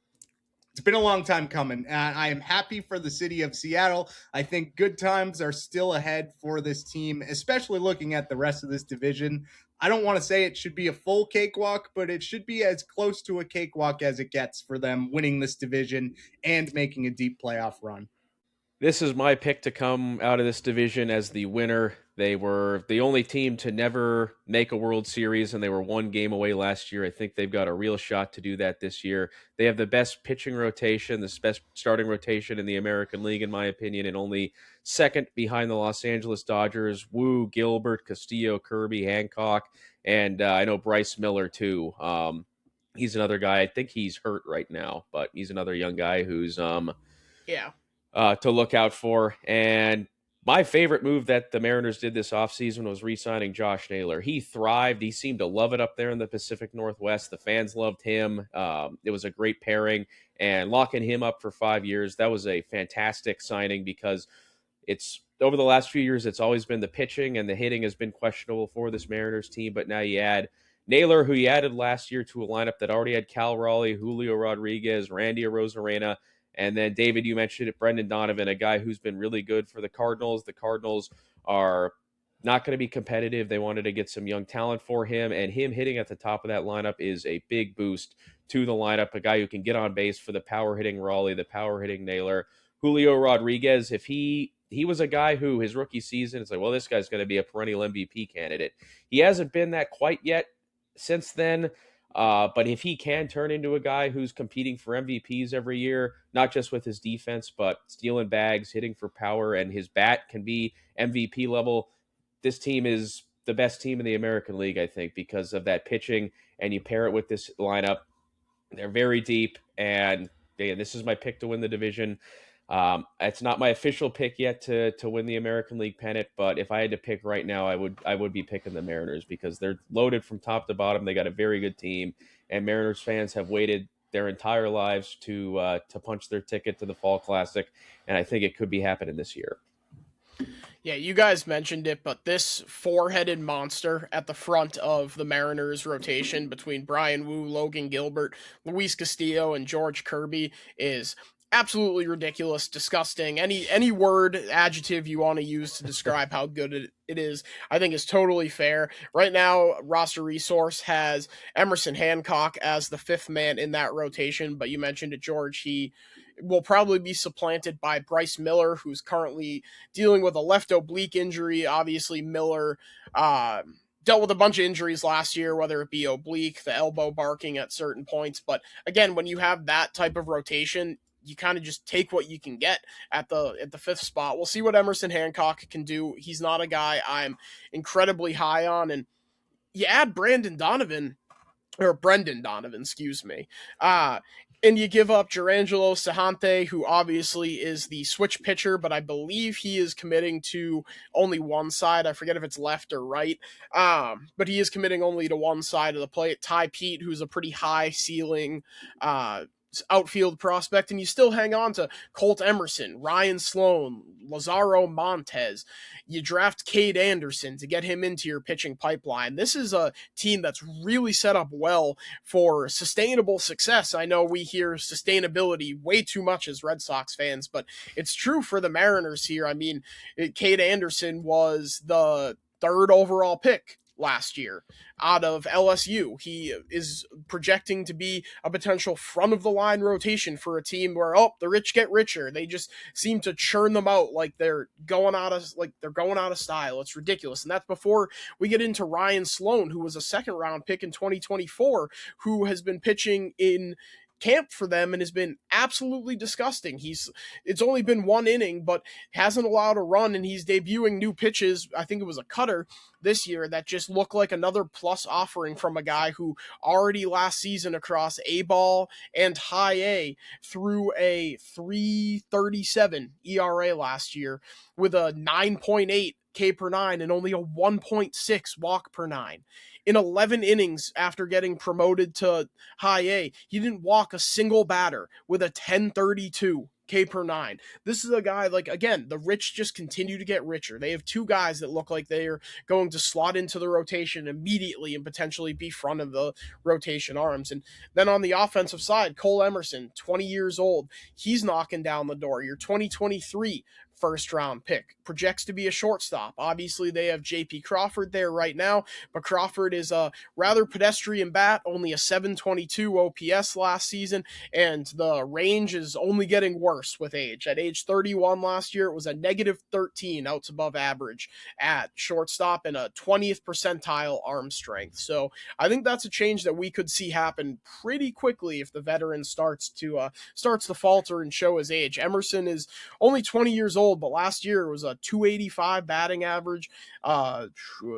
it's been a long time coming. I am happy for the city of Seattle. I think good times are still ahead for this team, especially looking at the rest of this division. I don't want to say it should be a full cakewalk, but it should be as close to a cakewalk as it gets for them winning this division and making a deep playoff run. This is my pick to come out of this division as the winner. They were the only team to never make a World Series, and they were one game away last year. I think they've got a real shot to do that this year. They have the best pitching rotation, the best starting rotation in the American League, in my opinion, and only second behind the Los Angeles Dodgers. Wu, Gilbert, Castillo, Kirby, Hancock, and I know Bryce Miller, too. He's another guy. I think he's hurt right now, but he's another young guy who's to look out for. And my favorite move that the Mariners did this offseason was re-signing Josh Naylor. He thrived. He seemed to love it up there in the Pacific Northwest. The fans loved him. It was a great pairing. And locking him up for 5 years, that was a fantastic signing because it's over the last few years, it's always been the pitching and the hitting has been questionable for this Mariners team. But now you add Naylor, who you added last year to a lineup that already had Cal Raleigh, Julio Rodriguez, Randy Arozarena, and then, David, you mentioned it, Brendan Donovan, a guy who's been really good for the Cardinals. The Cardinals are not going to be competitive. They wanted to get some young talent for him, and him hitting at the top of that lineup is a big boost to the lineup, a guy who can get on base for the power-hitting Raleigh, the power-hitting Naylor. Julio Rodriguez, if he was a guy who his rookie season, it's like, well, this guy's going to be a perennial MVP candidate. He hasn't been that quite yet since then. But if he can turn into a guy who's competing for MVPs every year, not just with his defense, but stealing bags, hitting for power, and his bat can be MVP level, this team is the best team in the American League, I think, because of that pitching. And you pair it with this lineup. They're very deep, and this is my pick to win the division. It's not my official pick yet to win the American League pennant, but if I had to pick right now, I would be picking the Mariners because they're loaded from top to bottom. They got a very good team, and Mariners fans have waited their entire lives to punch their ticket to the Fall Classic, and I think it could be happening this year. Yeah, you guys mentioned it, but this four-headed monster at the front of the Mariners rotation between Brian Wu, Logan Gilbert, Luis Castillo, and George Kirby is absolutely ridiculous, disgusting. Any word, adjective you want to use to describe how good it is, I think is totally fair. Right now, Roster Resource has Emerson Hancock as the fifth man in that rotation, but you mentioned it, George. He will probably be supplanted by Bryce Miller, who's currently dealing with a left oblique injury. Obviously, Miller dealt with a bunch of injuries last year, whether it be oblique, the elbow barking at certain points. But again, when you have that type of rotation, you kind of just take what you can get at the fifth spot. We'll see what Emerson Hancock can do. He's not a guy I'm incredibly high on. And you add Brendan Donovan, excuse me. And you give up Gerangelo Sahante, who obviously is the switch pitcher, but I believe he is committing to only one side. I forget if it's left or right. But he is committing only to one side of the plate. Ty Pete, who's a pretty high ceiling outfield prospect, and you still hang on to Colt Emerson, Ryan Sloan, Lazaro Montez. You draft Cade Anderson to get him into your pitching pipeline. This is a team that's really set up well for sustainable success. I know we hear sustainability way too much as Red Sox fans, but it's true for the Mariners here. I mean, Cade Anderson was the third overall pick last year out of LSU. He is projecting to be a potential front of the line rotation for a team where, the rich get richer. They just seem to churn them out like they're going out of style. It's ridiculous. And that's before we get into Ryan Sloan, who was a second round pick in 2024, who has been pitching in camp for them and has been absolutely disgusting. It's only been one inning, but hasn't allowed a run, and he's debuting new pitches. I think it was a cutter this year that just looked like another plus offering from a guy who already last season across A ball and high A threw a 3.37 ERA last year with a 9.8 K per nine and only a 1.6 walk per nine. In 11 innings after getting promoted to high A, he didn't walk a single batter with a 10.32 K per nine. This is a guy, again, the rich just continue to get richer. They have two guys that look like they are going to slot into the rotation immediately and potentially be front of the rotation arms. And then on the offensive side, Cole Emerson, 20 years old, he's knocking down the door. Your 2023 first round pick projects to be a shortstop. Obviously, they have JP Crawford there right now, but Crawford is a rather pedestrian bat, only a 722 OPS last season, and the range is only getting worse with age. At age 31 last year, it was a negative 13 outs above average at shortstop and a 20th percentile arm strength. So I think that's a change that we could see happen pretty quickly if the veteran starts to falter and show his age. Emerson is only 20 years old, but last year it was a 285 batting average.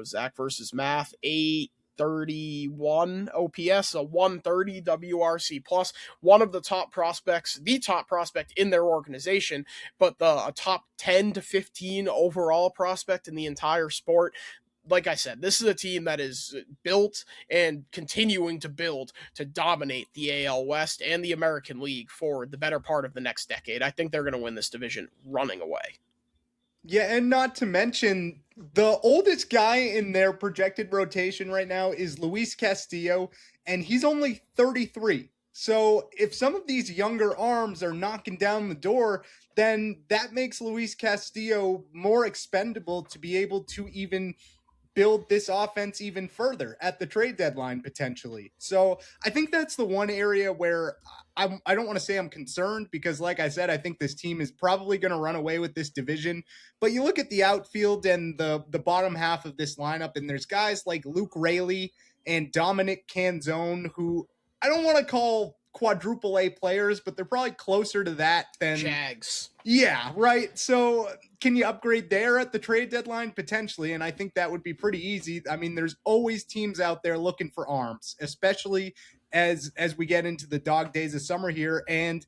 Zach versus math, 831 OPS, a 130 WRC plus, one of the top prospects, the top prospect in their organization, but a top 10 to 15 overall prospect in the entire sport. Like I said, this is a team that is built and continuing to build to dominate the AL West and the American League for the better part of the next decade. I think they're going to win this division running away. Yeah, and not to mention, the oldest guy in their projected rotation right now is Luis Castillo, and he's only 33. So if some of these younger arms are knocking down the door, then that makes Luis Castillo more expendable to be able to even build this offense even further at the trade deadline potentially. So I think that's the one area where I don't want to say I'm concerned, because like I said, I think this team is probably going to run away with this division. But you look at the outfield and the bottom half of this lineup, and there's guys like Luke Raley and Dominic Canzone, who I don't want to call quadruple A players, but they're probably closer to that than Jags. Yeah, right. So can you upgrade there at the trade deadline? Potentially, and I think that would be pretty easy. I mean, there's always teams out there looking for arms, especially as we get into the dog days of summer here, and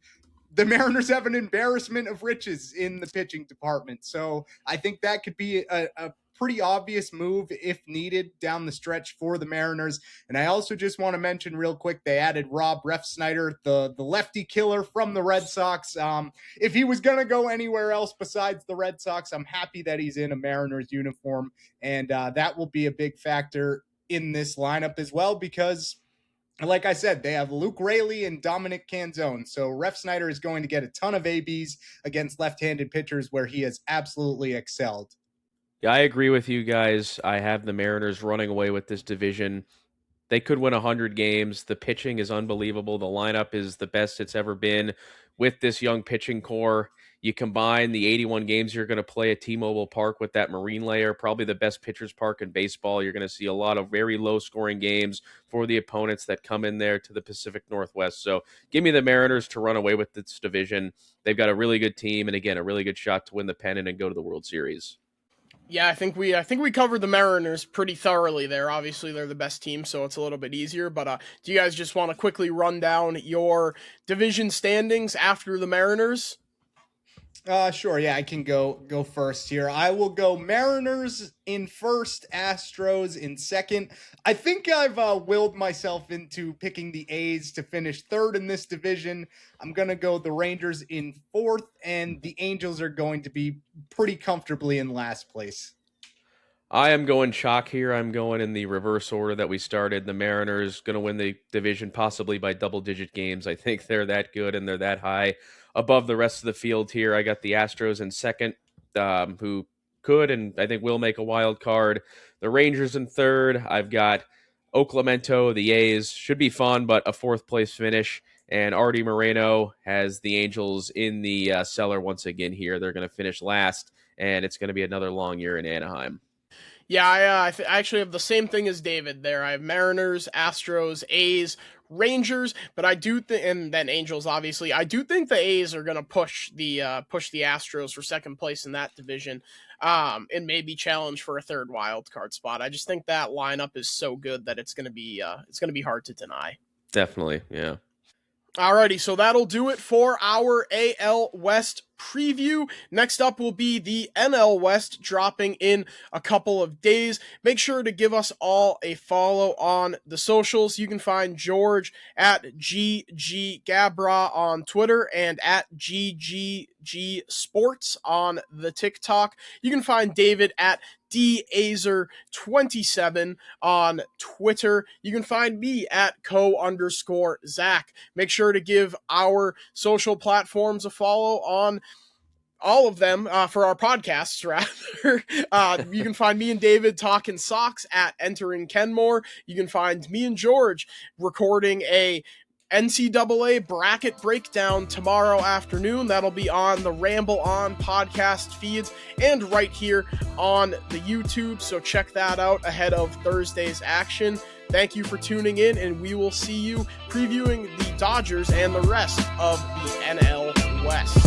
the Mariners have an embarrassment of riches in the pitching department. So I think that could be a pretty obvious move if needed down the stretch for the Mariners. And I also just want to mention real quick, they added Rob Refsnyder, the lefty killer from the Red Sox. If he was going to go anywhere else besides the Red Sox, I'm happy that he's in a Mariners uniform. And that will be a big factor in this lineup as well, because like I said, they have Luke Raley and Dominic Canzone. So Refsnyder is going to get a ton of ABs against left-handed pitchers where he has absolutely excelled. Yeah, I agree with you guys. I have the Mariners running away with this division. They could win 100 games. The pitching is unbelievable. The lineup is the best it's ever been with this young pitching core. You combine the 81 games you're going to play at T-Mobile Park with that Marine Layer, probably the best pitcher's park in baseball. You're going to see a lot of very low-scoring games for the opponents that come in there to the Pacific Northwest. So give me the Mariners to run away with this division. They've got a really good team, and again, a really good shot to win the pennant and go to the World Series. Yeah, I think we covered the Mariners pretty thoroughly there. Obviously, they're the best team, so it's a little bit easier. But do you guys just want to quickly run down your division standings after the Mariners? Sure. Yeah, I can go first here. I will go Mariners in first, Astros in second. I think I've willed myself into picking the A's to finish third in this division. I'm gonna go the Rangers in fourth, and the Angels are going to be pretty comfortably in last place. I am going chalk here. I'm going in the reverse order that we started. The Mariners going to win the division possibly by double-digit games. I think they're that good and they're that high above the rest of the field here. I got the Astros in second, who could and I think will make a wild card. The Rangers in third. I've got Oaklamento, the A's. Should be fun, but a fourth-place finish. And Artie Moreno has the Angels in the cellar once again here. They're going to finish last, and it's going to be another long year in Anaheim. Yeah, I actually have the same thing as David there. I have Mariners, Astros, A's, Rangers, but I do think, and then Angels, obviously. I do think the A's are going to push the Astros for second place in that division, and maybe challenge for a third wild card spot. I just think that lineup is so good that it's going to be hard to deny. Definitely, yeah. Alrighty, so that'll do it for our AL West preview. Next up will be the NL West, dropping in a couple of days. Make sure to give us all a follow on the socials. You can find George at GG Gabra on Twitter and at GGG Sports on the TikTok. You can find David at DAzer27 on Twitter. You can find me at @co_Zach. Make sure to give our social platforms a follow on all of them for our podcasts, rather. You can find me and David talking socks at Entering Kenmore. You can find me and George recording a NCAA bracket breakdown tomorrow afternoon. That'll be on the Ramble On podcast feeds and right here on the YouTube. So check that out ahead of Thursday's action. Thank you for tuning in, and we will see you previewing the Dodgers and the rest of the NL West.